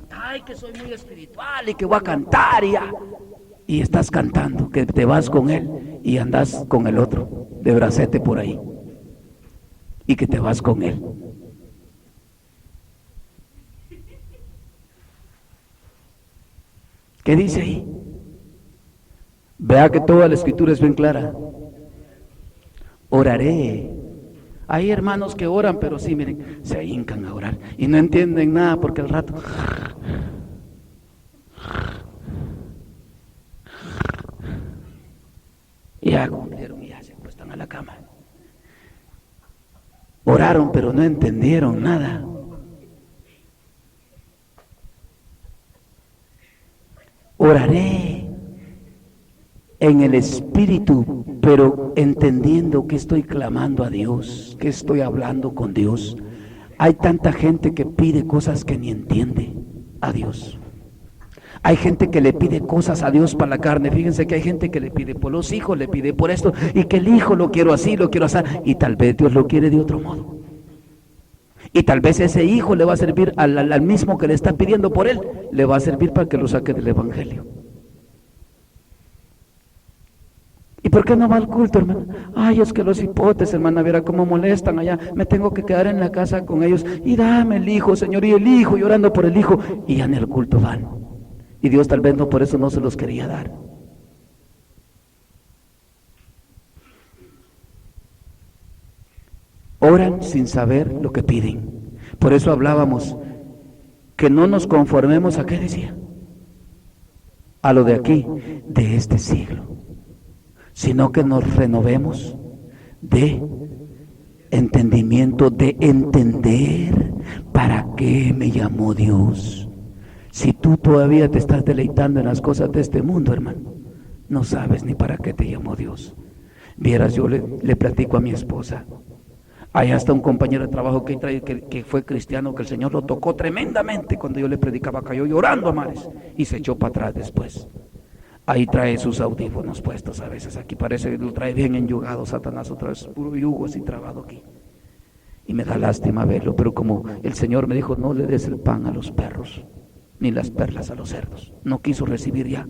A: Ay, que soy muy espiritual y que voy a cantar y estás cantando, que te vas con él y andas con el otro, de bracete por ahí, y que te vas con él. ¿Qué dice ahí? Vea que toda la escritura es bien clara. Oraré. Hay hermanos que oran, pero sí, miren, se hincan a orar y no entienden nada porque al rato ya cumplieron y ya se acuestan a la cama. Oraron, pero no entendieron nada. Oraré en el espíritu, pero entendiendo que estoy clamando a Dios, que estoy hablando con Dios. Hay tanta gente que pide cosas que ni entiende a Dios. Hay gente que le pide cosas a Dios para la carne. Fíjense que hay gente que le pide por los hijos, le pide por esto, y que el hijo lo quiero así, lo quiero así, y tal vez Dios lo quiere de otro modo. Y tal vez ese hijo le va a servir al mismo que le está pidiendo por él, le va a servir para que lo saque del evangelio. ¿Y por qué no va al culto, hermano? Ay, es que los hipotes, hermana, verá cómo molestan allá. Me tengo que quedar en la casa con ellos. Y dame el hijo, Señor, y el hijo, llorando por el hijo. Y ya en el culto van. Y Dios tal vez no por eso no se los quería dar. Oran sin saber lo que piden. Por eso hablábamos que no nos conformemos a, ¿qué decía? A lo de aquí, de este siglo, sino que nos renovemos de entendimiento, de entender para qué me llamó Dios. Si tú todavía te estás deleitando en las cosas de este mundo, hermano, no sabes ni para qué te llamó Dios. Vieras, yo le platico a mi esposa, Allá está un compañero de trabajo que fue cristiano, que el Señor lo tocó tremendamente cuando yo le predicaba, cayó llorando a mares y se echó para atrás después. Ahí trae sus audífonos puestos a veces, aquí parece que lo trae bien enyugado Satanás, otra vez puro yugo así trabado aquí. Y me da lástima verlo, pero como el Señor me dijo, no le des el pan a los perros, ni las perlas a los cerdos, no quiso recibir ya.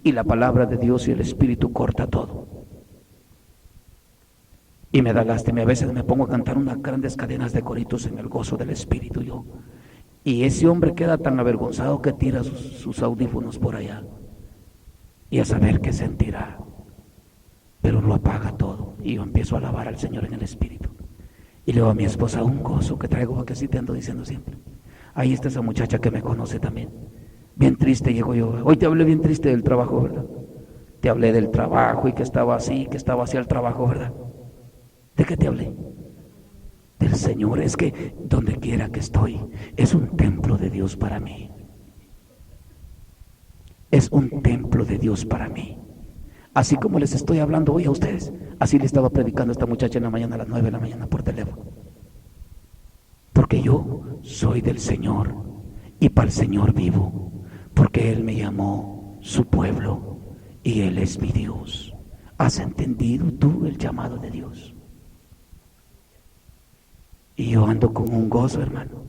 A: Y la palabra de Dios y el Espíritu corta todo. Y me da lástima, a veces me pongo a cantar unas grandes cadenas de coritos en el gozo del Espíritu yo. Y ese hombre queda tan avergonzado que tira sus audífonos por allá. Y a saber qué sentirá. Pero lo apaga todo. Y yo empiezo a alabar al Señor en el Espíritu. Y le digo a mi esposa, un gozo que traigo, que así te ando diciendo siempre. Ahí está esa muchacha que me conoce también. Bien triste llego yo. Hoy te hablé bien triste del trabajo, ¿verdad? Te hablé del trabajo y que estaba así al trabajo, ¿verdad? ¿De qué te hablé? Del Señor. Es que donde quiera que estoy, es un templo de Dios para mí. Es un templo de Dios para mí. Así como les estoy hablando hoy a ustedes, así le estaba predicando a esta muchacha en la mañana, a las 9 de la mañana por teléfono. Porque yo soy del Señor y para el Señor vivo, porque Él me llamó su pueblo y Él es mi Dios. ¿Has entendido tú el llamado de Dios? Y yo ando con un gozo, hermano,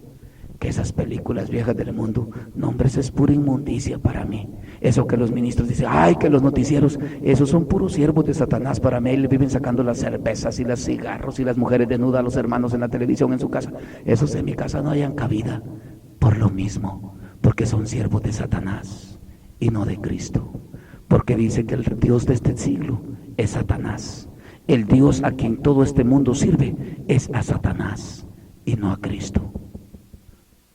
A: que esas películas viejas del mundo, no, hombre, eso es pura inmundicia para mí. Eso que los ministros dicen, ay, que los noticieros, esos son puros siervos de Satanás para mí, y le viven sacando las cervezas y los cigarros y las mujeres desnudas a los hermanos en la televisión en su casa. Esos en mi casa no hayan cabida, por lo mismo, porque son siervos de Satanás y no de Cristo. Porque dice que el Dios de este siglo es Satanás. El Dios a quien todo este mundo sirve es a Satanás y no a Cristo.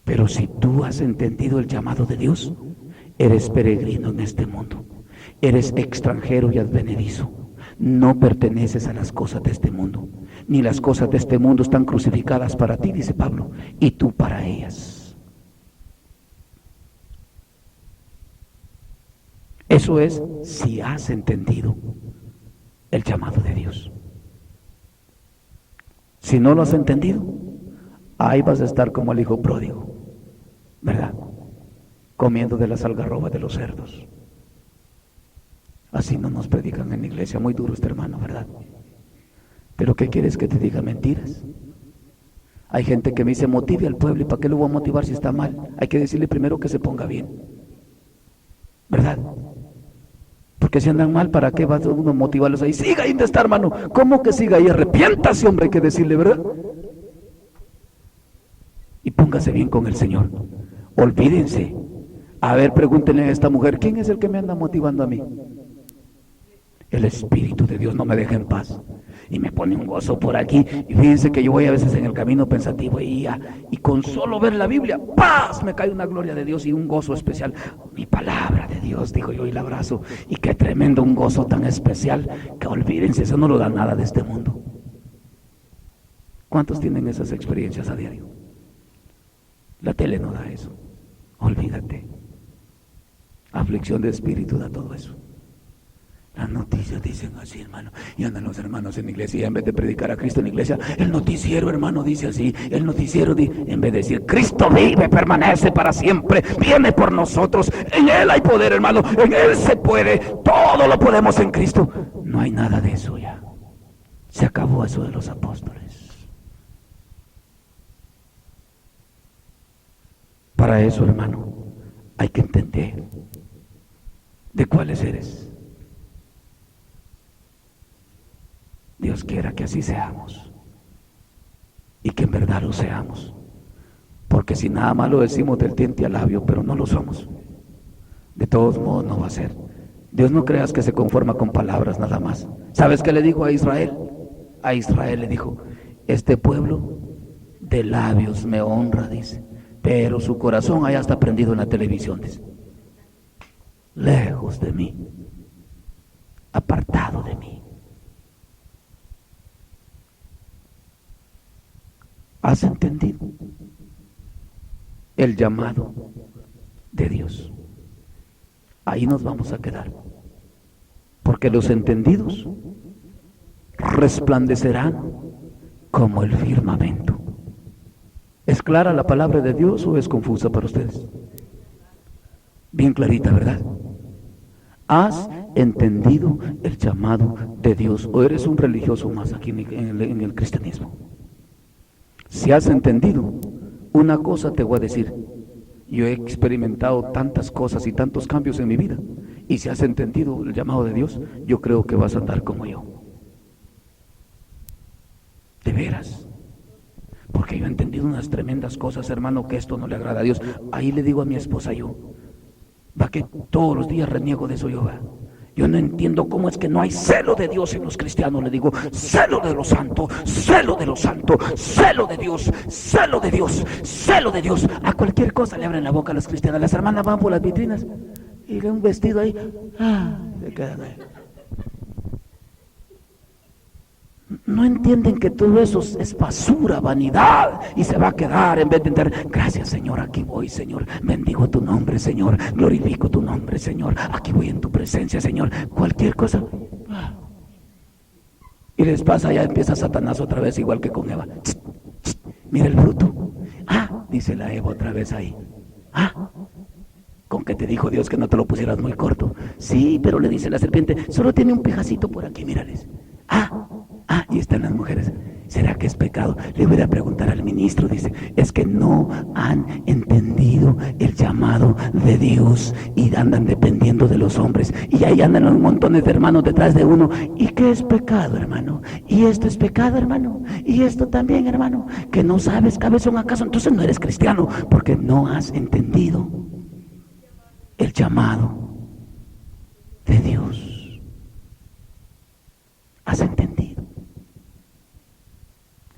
A: Pero si tú has entendido el llamado de Dios, eres peregrino en este mundo, eres extranjero y advenedizo, no perteneces a las cosas de este mundo, ni las cosas de este mundo están crucificadas para ti, dice Pablo, y tú para ellas. Eso es si has entendido el llamado de Dios. Si no lo has entendido, ahí vas a estar como el hijo pródigo, ¿verdad? Comiendo de las algarrobas de los cerdos. Así no nos predican en la iglesia, muy duro este hermano, ¿verdad? Pero ¿qué quieres que te diga? Mentiras. Hay gente que me dice, motive al pueblo, ¿y para qué lo voy a motivar si está mal? Hay que decirle primero que se ponga bien, ¿verdad? Porque si andan mal, ¿para qué va uno a motivarlos ahí? Siga ahí donde está, hermano. ¿Cómo que siga ahí? Arrepiéntase, hombre, hay que decirle, ¿verdad? Y póngase bien con el Señor. Olvídense. A ver, pregúntenle a esta mujer, ¿quién es el que me anda motivando a mí? El Espíritu de Dios no me deja en paz. Y me pone un gozo por aquí. Y fíjense que yo voy a veces en el camino pensativo y con solo ver la Biblia, ¡paz! Me cae una gloria de Dios y un gozo especial. Mi palabra de Dios, digo yo, y la abrazo. Y qué tremendo un gozo tan especial que olvídense, eso no lo da nada de este mundo. ¿Cuántos tienen esas experiencias a diario? La tele no da eso. Olvídate. Aflicción de espíritu da todo eso. Las noticias dicen así, hermano, y andan los hermanos en la iglesia, y en vez de predicar a Cristo en la iglesia, el noticiero, hermano, dice así, el noticiero, en vez de decir, Cristo vive, permanece para siempre, viene por nosotros, en Él hay poder, hermano, en Él se puede, todo lo podemos en Cristo. No hay nada de eso ya, se acabó eso de los apóstoles. Para eso, hermano, hay que entender de cuáles eres. Dios quiera que así seamos y que en verdad lo seamos, porque si nada más lo decimos del diente al labio, pero no lo somos, de todos modos no va a ser. Dios no creas que se conforma con palabras nada más. ¿Sabes qué le dijo a Israel? A Israel le dijo, este pueblo de labios me honra, dice, pero su corazón allá está prendido en la televisión, dice, lejos de mí, apartado de mí. ¿Has entendido el llamado de Dios? Ahí nos vamos a quedar, porque los entendidos resplandecerán como el firmamento. ¿Es clara la palabra de Dios o es confusa para ustedes? Bien clarita, ¿verdad? ¿Has entendido el llamado de Dios o eres un religioso más aquí en el cristianismo? Si has entendido, una cosa te voy a decir: yo he experimentado tantas cosas y tantos cambios en mi vida, y si has entendido el llamado de Dios, yo creo que vas a andar como yo. De veras. Porque yo he entendido unas tremendas cosas, hermano, que esto no le agrada a Dios. Ahí le digo a mi esposa yo, va que todos los días reniego de eso yo, va. Yo no entiendo cómo es que no hay celo de Dios en los cristianos. Le digo, celo de los santos, celo de los santos, celo de Dios, celo de Dios, celo de Dios. A cualquier cosa le abren la boca a las cristianas. Las hermanas van por las vitrinas y ven un vestido ahí, se quedan ahí. No entienden que todo eso es basura, vanidad, y se va a quedar en vez de entender. Gracias, Señor, aquí voy, Señor, bendigo tu nombre, Señor, glorifico tu nombre, Señor, aquí voy en tu presencia, Señor. Cualquier cosa, y les pasa, ya empieza Satanás otra vez, igual que con Eva. Mira el fruto. Dice la Eva otra vez ahí. ¿Con qué te dijo Dios que no te lo pusieras muy corto? Sí, pero le dice la serpiente, solo tiene un pejacito por aquí, mírales. Y están las mujeres. ¿Será que es pecado? Le voy a preguntar al ministro. Dice, es que no han entendido el llamado de Dios y andan dependiendo de los hombres. Y ahí andan los montones de hermanos detrás de uno. ¿Y qué es pecado, hermano? Y esto es pecado, hermano. Y esto también, hermano. Que no sabes, cabezón, acaso. Entonces no eres cristiano, porque no has entendido el llamado de Dios. ¿Has entendido?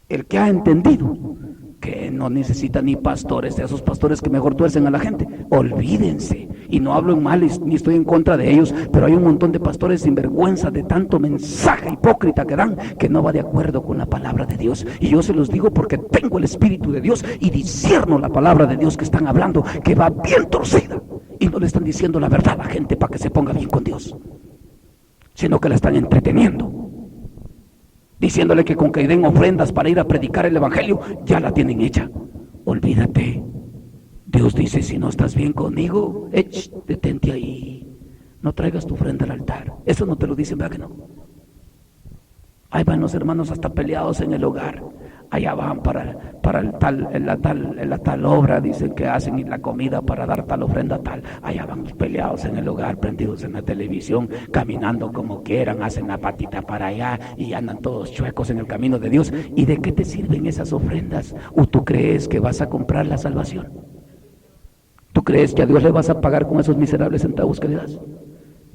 A: El que ha entendido que no necesita ni pastores, de esos pastores que mejor tuercen a la gente, olvídense. Y no hablo en mal ni estoy en contra de ellos, pero hay un montón de pastores sinvergüenza de tanto mensaje hipócrita que dan, que no va de acuerdo con la palabra de Dios. Y yo se los digo porque tengo el Espíritu de Dios y discierno la palabra de Dios que están hablando, que va bien torcida, y no le están diciendo la verdad a la gente para que se ponga bien con Dios, sino que la están entreteniendo, diciéndole que con que den ofrendas para ir a predicar el evangelio, ya la tienen hecha. Olvídate. Dios dice, si no estás bien conmigo, detente ahí. No traigas tu ofrenda al altar. Eso no te lo dicen, ¿verdad que no? Ahí van los hermanos hasta peleados en el hogar. Allá van para la tal obra, dicen que hacen, y la comida para dar tal ofrenda tal. Allá van peleados en el hogar, prendidos en la televisión, caminando como quieran, hacen la patita para allá y andan todos chuecos en el camino de Dios. ¿Y de qué te sirven esas ofrendas? ¿O tú crees que vas a comprar la salvación? ¿Tú crees que a Dios le vas a pagar con esos miserables centavos que le das?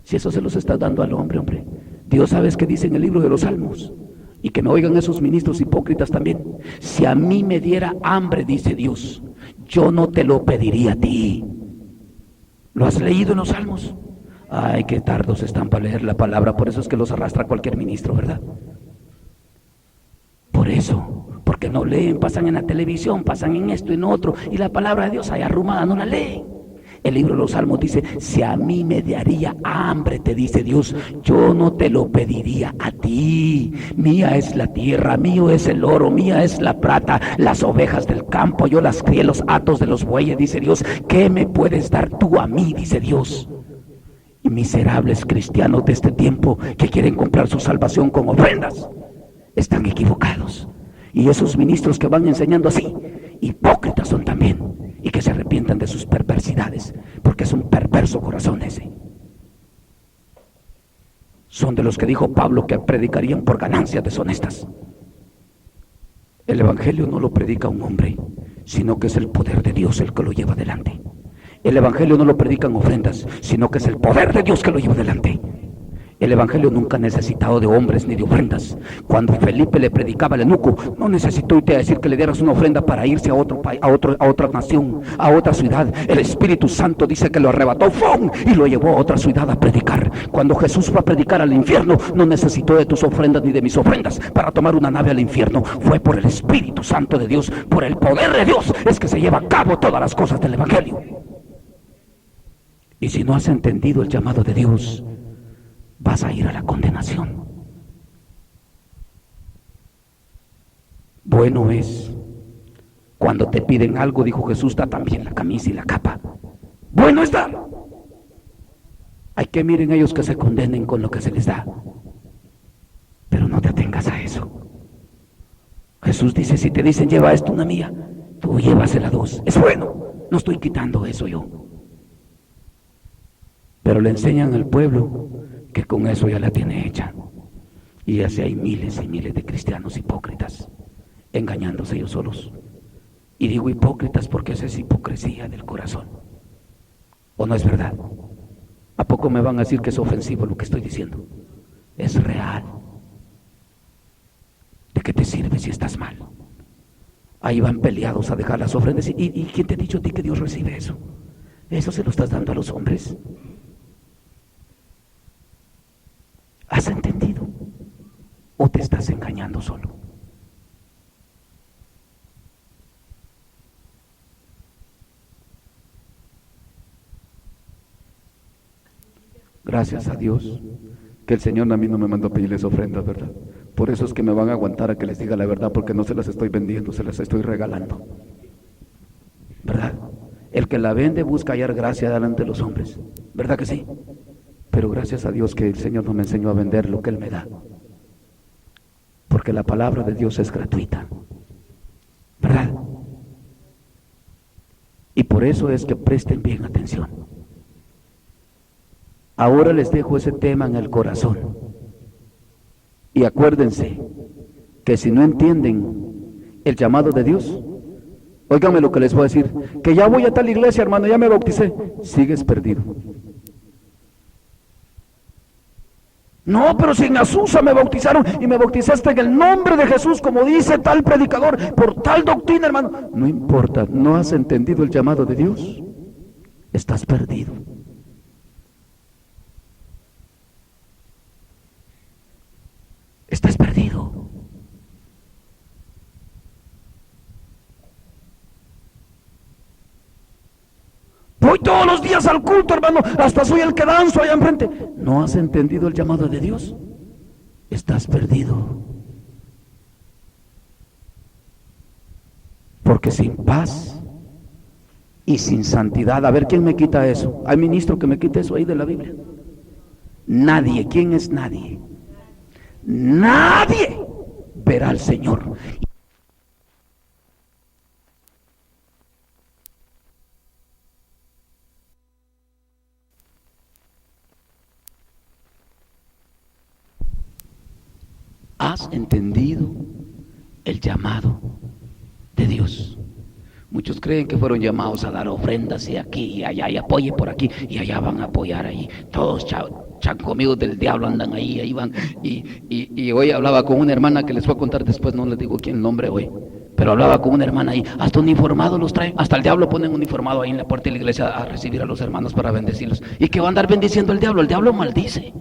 A: Si eso se los estás dando al hombre. Dios, ¿sabes qué dice en el libro de los Salmos? Y que me oigan esos ministros hipócritas también. Si a mí me diera hambre, dice Dios, yo no te lo pediría a ti. ¿Lo has leído en los Salmos? Ay, qué tardos están para leer la palabra. Por eso es que los arrastra cualquier ministro, ¿verdad? Por eso, porque no leen, pasan en la televisión, pasan en esto y en otro, y la palabra de Dios ahí arrumada no la leen. El libro de los Salmos dice, si a mí me daría hambre, te dice Dios, yo no te lo pediría a ti. Mía es la tierra, mío es el oro, mía es la plata, las ovejas del campo, yo las crié, los hatos de los bueyes, dice Dios. ¿Qué me puedes dar tú a mí? Dice Dios. Y miserables cristianos de este tiempo que quieren comprar su salvación con ofrendas, están equivocados. Y esos ministros que van enseñando así, hipócritas son también. Y que se arrepientan de sus perversidades, porque es un perverso corazón ese. Son de los que dijo Pablo que predicarían por ganancias deshonestas. El evangelio no lo predica un hombre, sino que es el poder de Dios el que lo lleva adelante. El evangelio no lo predican ofrendas, sino que es el poder de Dios que lo lleva adelante. El evangelio nunca ha necesitado de hombres ni de ofrendas. Cuando Felipe le predicaba al eunuco, no necesitó irte a decir que le dieras una ofrenda para irse a otro país, a otra nación, a otra ciudad. El Espíritu Santo dice que lo arrebató ¡fum! Y lo llevó a otra ciudad a predicar. Cuando Jesús fue a predicar al infierno, no necesitó de tus ofrendas ni de mis ofrendas para tomar una nave al infierno. Fue por el Espíritu Santo de Dios, por el poder de Dios, es que se lleva a cabo todas las cosas del evangelio. Y si no has entendido el llamado de Dios, vas a ir a la condenación. Bueno es cuando te piden algo, dijo Jesús, da también la camisa y la capa. Bueno es dar. Hay que miren ellos que se condenen con lo que se les da, pero no te atengas a eso. Jesús dice, si te dicen lleva esto una mía, tú llévasela dos. Es bueno, no estoy quitando eso yo. Pero le enseñan al pueblo que con eso ya la tiene hecha. Y así hay miles y miles de cristianos hipócritas, engañándose ellos solos. Y digo hipócritas porque esa es hipocresía del corazón. ¿O no es verdad? ¿A poco me van a decir que es ofensivo lo que estoy diciendo? Es real. ¿De qué te sirve si estás mal? Ahí van peleados a dejar las ofrendas. ¿Y quién te ha dicho a ti que Dios recibe eso? ¿Eso se lo estás dando a los hombres? ¿Has entendido? ¿O te estás engañando solo? Gracias a Dios que el Señor a mí no me mandó a pedirles ofrendas, ¿verdad? Por eso es que me van a aguantar a que les diga la verdad, porque no se las estoy vendiendo, se las estoy regalando, ¿verdad? El que la vende busca hallar gracia delante de los hombres, ¿verdad que sí? Pero gracias a Dios que el Señor no me enseñó a vender lo que Él me da, porque la palabra de Dios es gratuita, ¿verdad? Y por eso es que presten bien atención. Ahora les dejo ese tema en el corazón. Y acuérdense que si no entienden el llamado de Dios, óiganme lo que les voy a decir, que ya voy a tal iglesia, hermano, ya me bauticé, sigues perdido. No, pero si en Azusa me bautizaron y me bautizaste en el nombre de Jesús, como dice tal predicador, por tal doctrina, hermano. No importa, no has entendido el llamado de Dios, estás perdido. Estás perdido. Voy todos los días al culto, hermano, hasta soy el que danzo allá enfrente. ¿No has entendido el llamado de Dios? Estás perdido. Porque sin paz y sin santidad, a ver, ¿quién me quita eso? ¿Hay ministro que me quite eso ahí de la Biblia? Nadie. ¿Quién es nadie? Nadie verá al Señor. ¿Has entendido el llamado de Dios? Muchos creen que fueron llamados a dar ofrendas y aquí y allá y apoye por aquí y allá van a apoyar ahí. Todos chancomigos del diablo andan ahí van. Y hoy hablaba con una hermana que les voy a contar después, no les digo quién el nombre hoy, pero hablaba con una hermana ahí, hasta uniformados los traen, hasta el diablo ponen uniformado ahí en la puerta de la iglesia a recibir a los hermanos para bendecirlos. ¿Y qué va a andar bendiciendo el diablo maldice.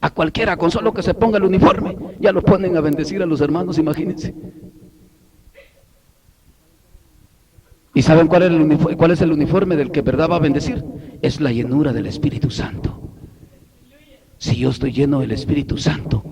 A: A cualquiera, con solo que se ponga el uniforme, ya lo ponen a bendecir a los hermanos, imagínense. ¿Y saben cuál es el uniforme del que verdad va a bendecir? Es la llenura del Espíritu Santo. Si yo estoy lleno del Espíritu Santo,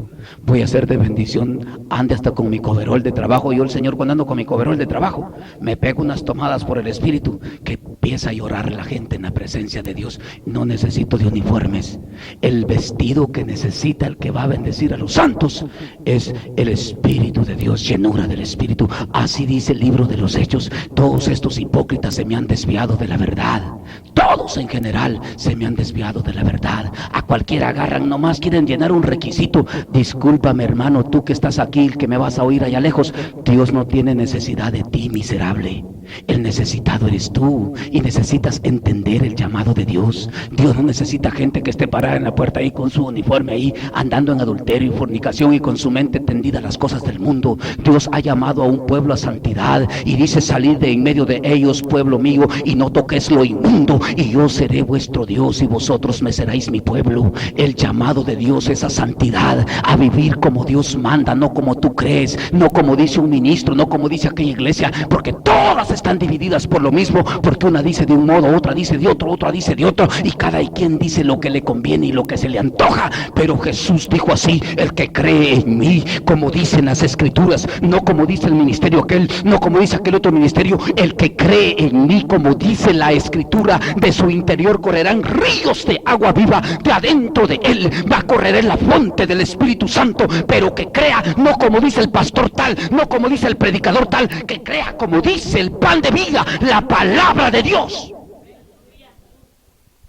A: voy a ser de bendición. Ande hasta con mi coverol de trabajo. Yo, el Señor, cuando ando con mi coverol de trabajo, me pego unas tomadas por el Espíritu que empieza a llorar la gente en la presencia de Dios. No necesito de uniformes. El vestido que necesita el que va a bendecir a los santos es el Espíritu de Dios, llenura del Espíritu. Así dice el libro de los Hechos. Todos estos hipócritas se me han desviado de la verdad. Todos en general se me han desviado de la verdad. A cualquiera agarran, nomás quieren llenar un requisito. Discúlpame, hermano, tú que estás aquí, que me vas a oír allá lejos, Dios no tiene necesidad de ti, miserable. El necesitado eres tú y necesitas entender el llamado de Dios. Dios no necesita gente que esté parada en la puerta ahí con su uniforme ahí, andando en adulterio y fornicación y con su mente tendida a las cosas del mundo. Dios ha llamado a un pueblo a santidad y dice: salid de en medio de ellos, pueblo mío, y no toques lo inmundo, y yo seré vuestro Dios y vosotros me seréis mi pueblo. El llamado de Dios es a santidad, a vivir como Dios manda, no como tú crees, no como dice un ministro, no como dice aquella iglesia, porque todas están divididas por lo mismo, porque una dice de un modo, otra dice de otro, otra dice de otro, y cada quien dice lo que le conviene y lo que se le antoja. Pero Jesús dijo así: el que cree en mí, como dicen las escrituras, no como dice el ministerio aquel, no como dice aquel otro ministerio, el que cree en mí, como dice la escritura, de su interior correrán ríos de agua viva, de adentro de él va a correr en la fuente del Espíritu Santo. Pero que crea, no como dice el pastor tal, no como dice el predicador tal, que crea como dice el pan de vida, la palabra de Dios.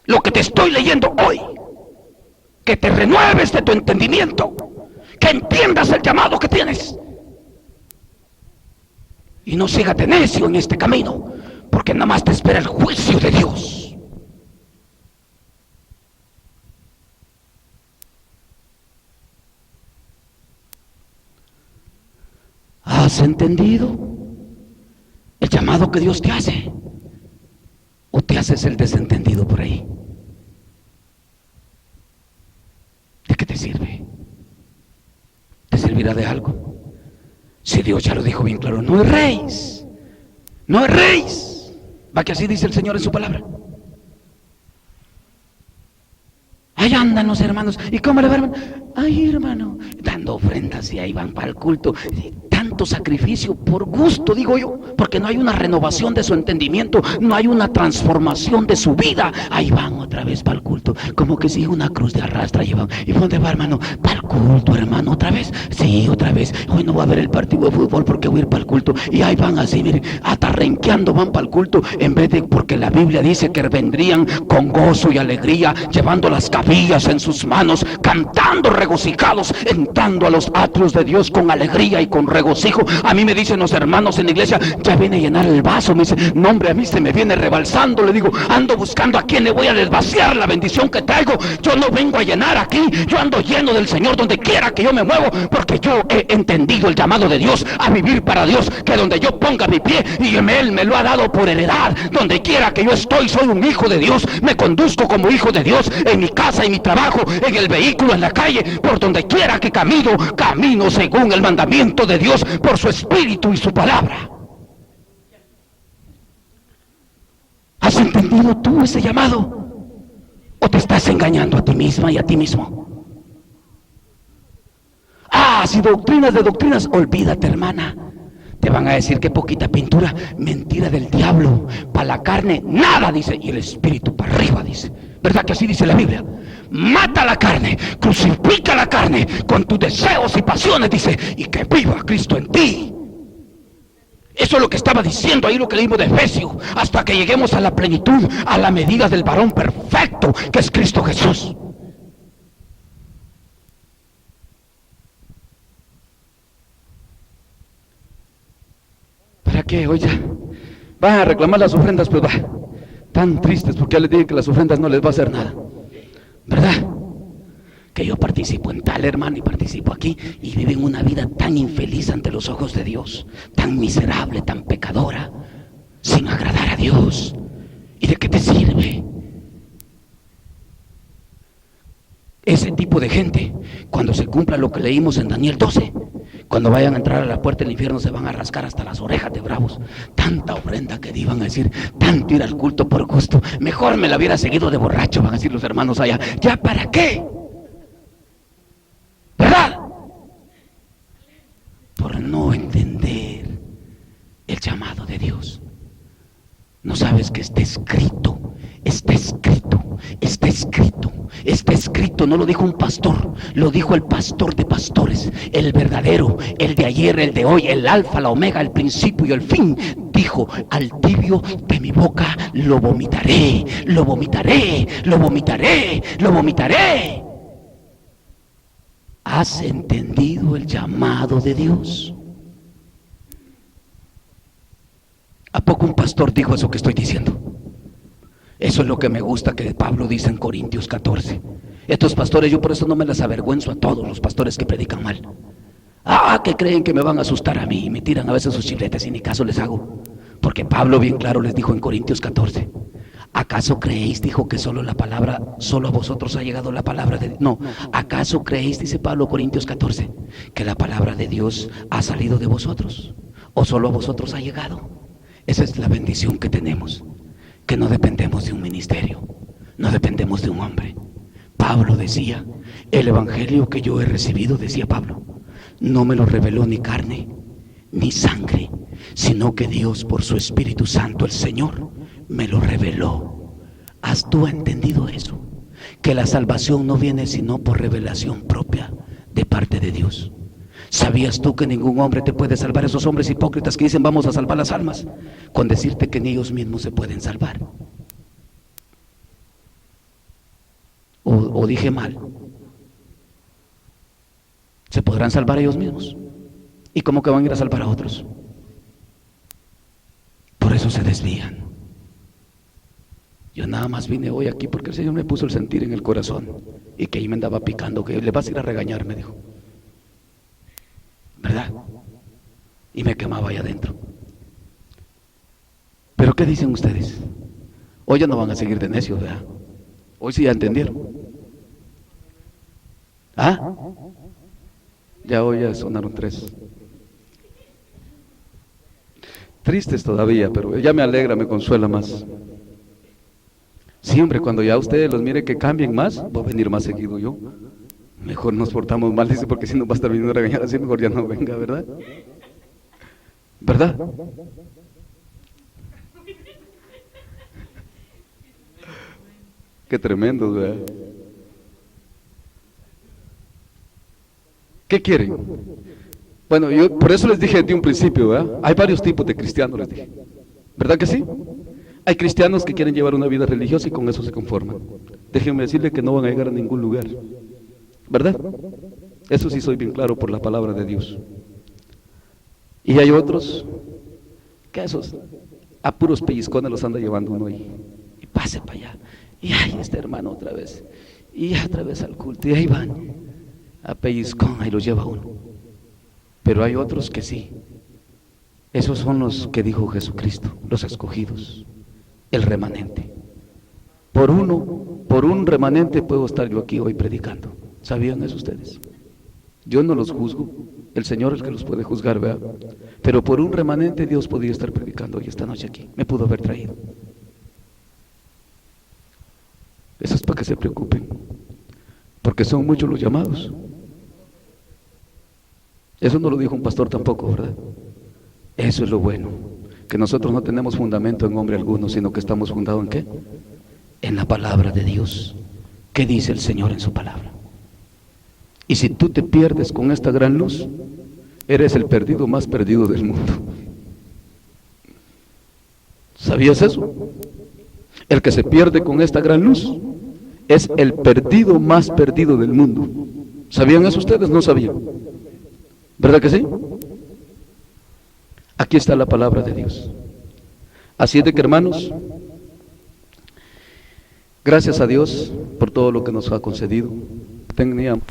A: Lo que te estoy leyendo hoy, que te renueves de tu entendimiento, que entiendas el llamado que tienes y no sigas de necio en este camino, porque nada más te espera el juicio de Dios. ¿Has entendido el llamado que Dios te hace? ¿O te haces el desentendido por ahí? ¿De qué te sirve? ¿Te servirá de algo? Si Dios ya lo dijo bien claro: no erréis, no erréis. Va, que así dice el Señor en su palabra. Ahí andan los hermanos. ¿Y cómo le va, hermano? Ay, hermano, dando ofrendas, y ahí van para el culto. Tanto sacrificio por gusto, digo yo, porque no hay una renovación de su entendimiento, no hay una transformación de su vida. Ahí van otra vez para el culto, como que si una cruz de arrastra llevan. ¿Y dónde va, hermano? Para el culto, hermano, otra vez. Sí, otra vez. Hoy no va a haber el partido de fútbol porque voy a ir para el culto. Y ahí van así, miren, atarrenqueando, van para el culto, en vez de, porque la Biblia dice que vendrían con gozo y alegría, llevando las cabillas en sus manos, cantando regocijados, entrando a los atrios de Dios con alegría y con regocijo. A mí me dicen los hermanos en la iglesia: ya viene a llenar el vaso. Me dice: no, hombre, a mí se me viene rebalsando. Le digo: ando buscando a quién le voy a desvaciar la bendición que traigo. Yo no vengo a llenar aquí, yo ando lleno del Señor donde quiera que yo me muevo, porque yo he entendido el llamado de Dios a vivir para Dios, que donde yo ponga mi pie, y Él me lo ha dado por heredad. Donde quiera que yo estoy, soy un hijo de Dios, me conduzco como hijo de Dios, en mi casa, en mi trabajo, en el vehículo, en la calle, por donde quiera que camino, camino según el mandamiento de Dios, por su Espíritu y su palabra. ¿Has entendido tú ese llamado? ¿O te estás engañando a ti misma y a ti mismo? Si doctrinas de doctrinas, olvídate, hermana. Te van a decir que poquita pintura, mentira del diablo. Para la carne nada, dice, y el espíritu para arriba, dice. ¿Verdad que así dice la Biblia? Mata la carne, crucifica la carne con tus deseos y pasiones, dice, y que viva Cristo en ti. Eso es lo que estaba diciendo ahí, lo que leímos de Efesios, hasta que lleguemos a la plenitud, a la medida del varón perfecto, que es Cristo Jesús. ¿Para qué? Oye, van a reclamar las ofrendas, pero tan tristes, porque ya les dije que las ofrendas no les va a hacer nada, ¿verdad? Que yo participo en tal, hermano, y participo aquí, y viven una vida tan infeliz ante los ojos de Dios, tan miserable, tan pecadora, sin agradar a Dios. ¿Y de qué te sirve? Ese tipo de gente, cuando se cumpla lo que leímos en Daniel 12, cuando vayan a entrar a la puerta del infierno, se van a rascar hasta las orejas de bravos. Tanta ofrenda que iban a decir, tanto ir al culto por gusto, mejor me la hubiera seguido de borracho, van a decir los hermanos allá. ¿Ya para qué? ¿Verdad? Por no entender el llamado de Dios. No sabes que está escrito, está escrito, está escrito, está escrito. No lo dijo un pastor, lo dijo el pastor de pastores, el verdadero, el de ayer, el de hoy, el alfa, la omega, el principio y el fin. Dijo: al tibio de mi boca lo vomitaré, lo vomitaré, lo vomitaré, lo vomitaré. ¿Has entendido el llamado de Dios? ¿A poco un pastor dijo eso que estoy diciendo? Eso es lo que me gusta que Pablo dice en Corintios 14. Estos pastores, yo por eso no me las avergüenzo a todos los pastores que predican mal. Que creen que me van a asustar a mí y me tiran a veces sus chifletes y ni caso les hago. Porque Pablo bien claro les dijo en Corintios 14: ¿acaso creéis, dijo, que solo a vosotros ha llegado la palabra de Dios? No, ¿acaso creéis, dice Pablo, Corintios 14, que la palabra de Dios ha salido de vosotros? ¿O solo a vosotros ha llegado? Esa es la bendición que tenemos, que no dependemos de un ministerio, no dependemos de un hombre. Pablo decía, el evangelio que yo he recibido, decía Pablo, no me lo reveló ni carne ni sangre, sino que Dios por su Espíritu Santo, el Señor, me lo reveló. ¿Has tú entendido eso? Que la salvación no viene sino por revelación propia de parte de Dios. ¿Sabías tú que ningún hombre te puede salvar? Esos hombres hipócritas que dicen vamos a salvar las almas, con decirte que ni ellos mismos se pueden salvar. O dije mal. ¿Se podrán salvar ellos mismos? ¿Y cómo que van a ir a salvar a otros? Por eso se desvían. Yo nada más vine hoy aquí porque el Señor me puso el sentir en el corazón y que ahí me andaba picando, que le vas a ir a regañar, me dijo. ¿Verdad? Y me quemaba ahí adentro. ¿Pero qué dicen ustedes? Hoy ya no van a seguir de necios, ¿verdad? Hoy sí ya entendieron. ¿Ah? Ya hoy ya sonaron 3. Tristes todavía, pero ya me alegra, me consuela más. Siempre cuando ya ustedes los mire que cambien más, voy a venir más seguido yo. Mejor nos portamos mal, dice, porque si no va a estar viniendo a regañar así, mejor ya no venga, ¿verdad? ¿Verdad? Qué tremendo, ¿verdad? ¿Qué quieren? Bueno, yo por eso les dije de un principio, ¿verdad? Hay varios tipos de cristianos, les dije. ¿Verdad que sí? Hay cristianos que quieren llevar una vida religiosa y con eso se conforman. Déjenme decirle que no van a llegar a ningún lugar. ¿Verdad? Eso sí soy bien claro por la palabra de Dios. Y hay otros que esos a puros pellizcones los anda llevando uno ahí. Y pase para allá. Y ay, este hermano otra vez. Y otra vez al culto. Y ahí van. A pellizcón, ahí los lleva uno. Pero hay otros que sí. Esos son los que dijo Jesucristo, los escogidos, el remanente. Por un remanente puedo estar yo aquí hoy predicando. ¿Sabían eso ustedes? Yo no los juzgo, el Señor es el que los puede juzgar, ¿verdad? Pero por un remanente Dios podría estar predicando hoy esta noche aquí, me pudo haber traído. Eso es para que se preocupen, porque son muchos los llamados. Eso no lo dijo un pastor tampoco, ¿verdad? Eso es lo bueno, que nosotros no tenemos fundamento en hombre alguno, sino que estamos fundados ¿en qué? En la palabra de Dios. ¿Qué dice el Señor en su palabra? Y si tú te pierdes con esta gran luz, eres el perdido más perdido del mundo. ¿Sabías eso? El que se pierde con esta gran luz es el perdido más perdido del mundo. ¿Sabían eso ustedes? No sabían. ¿Verdad que sí? Aquí está la palabra de Dios. Así es de que, hermanos, gracias a Dios por todo lo que nos ha concedido. Teníamos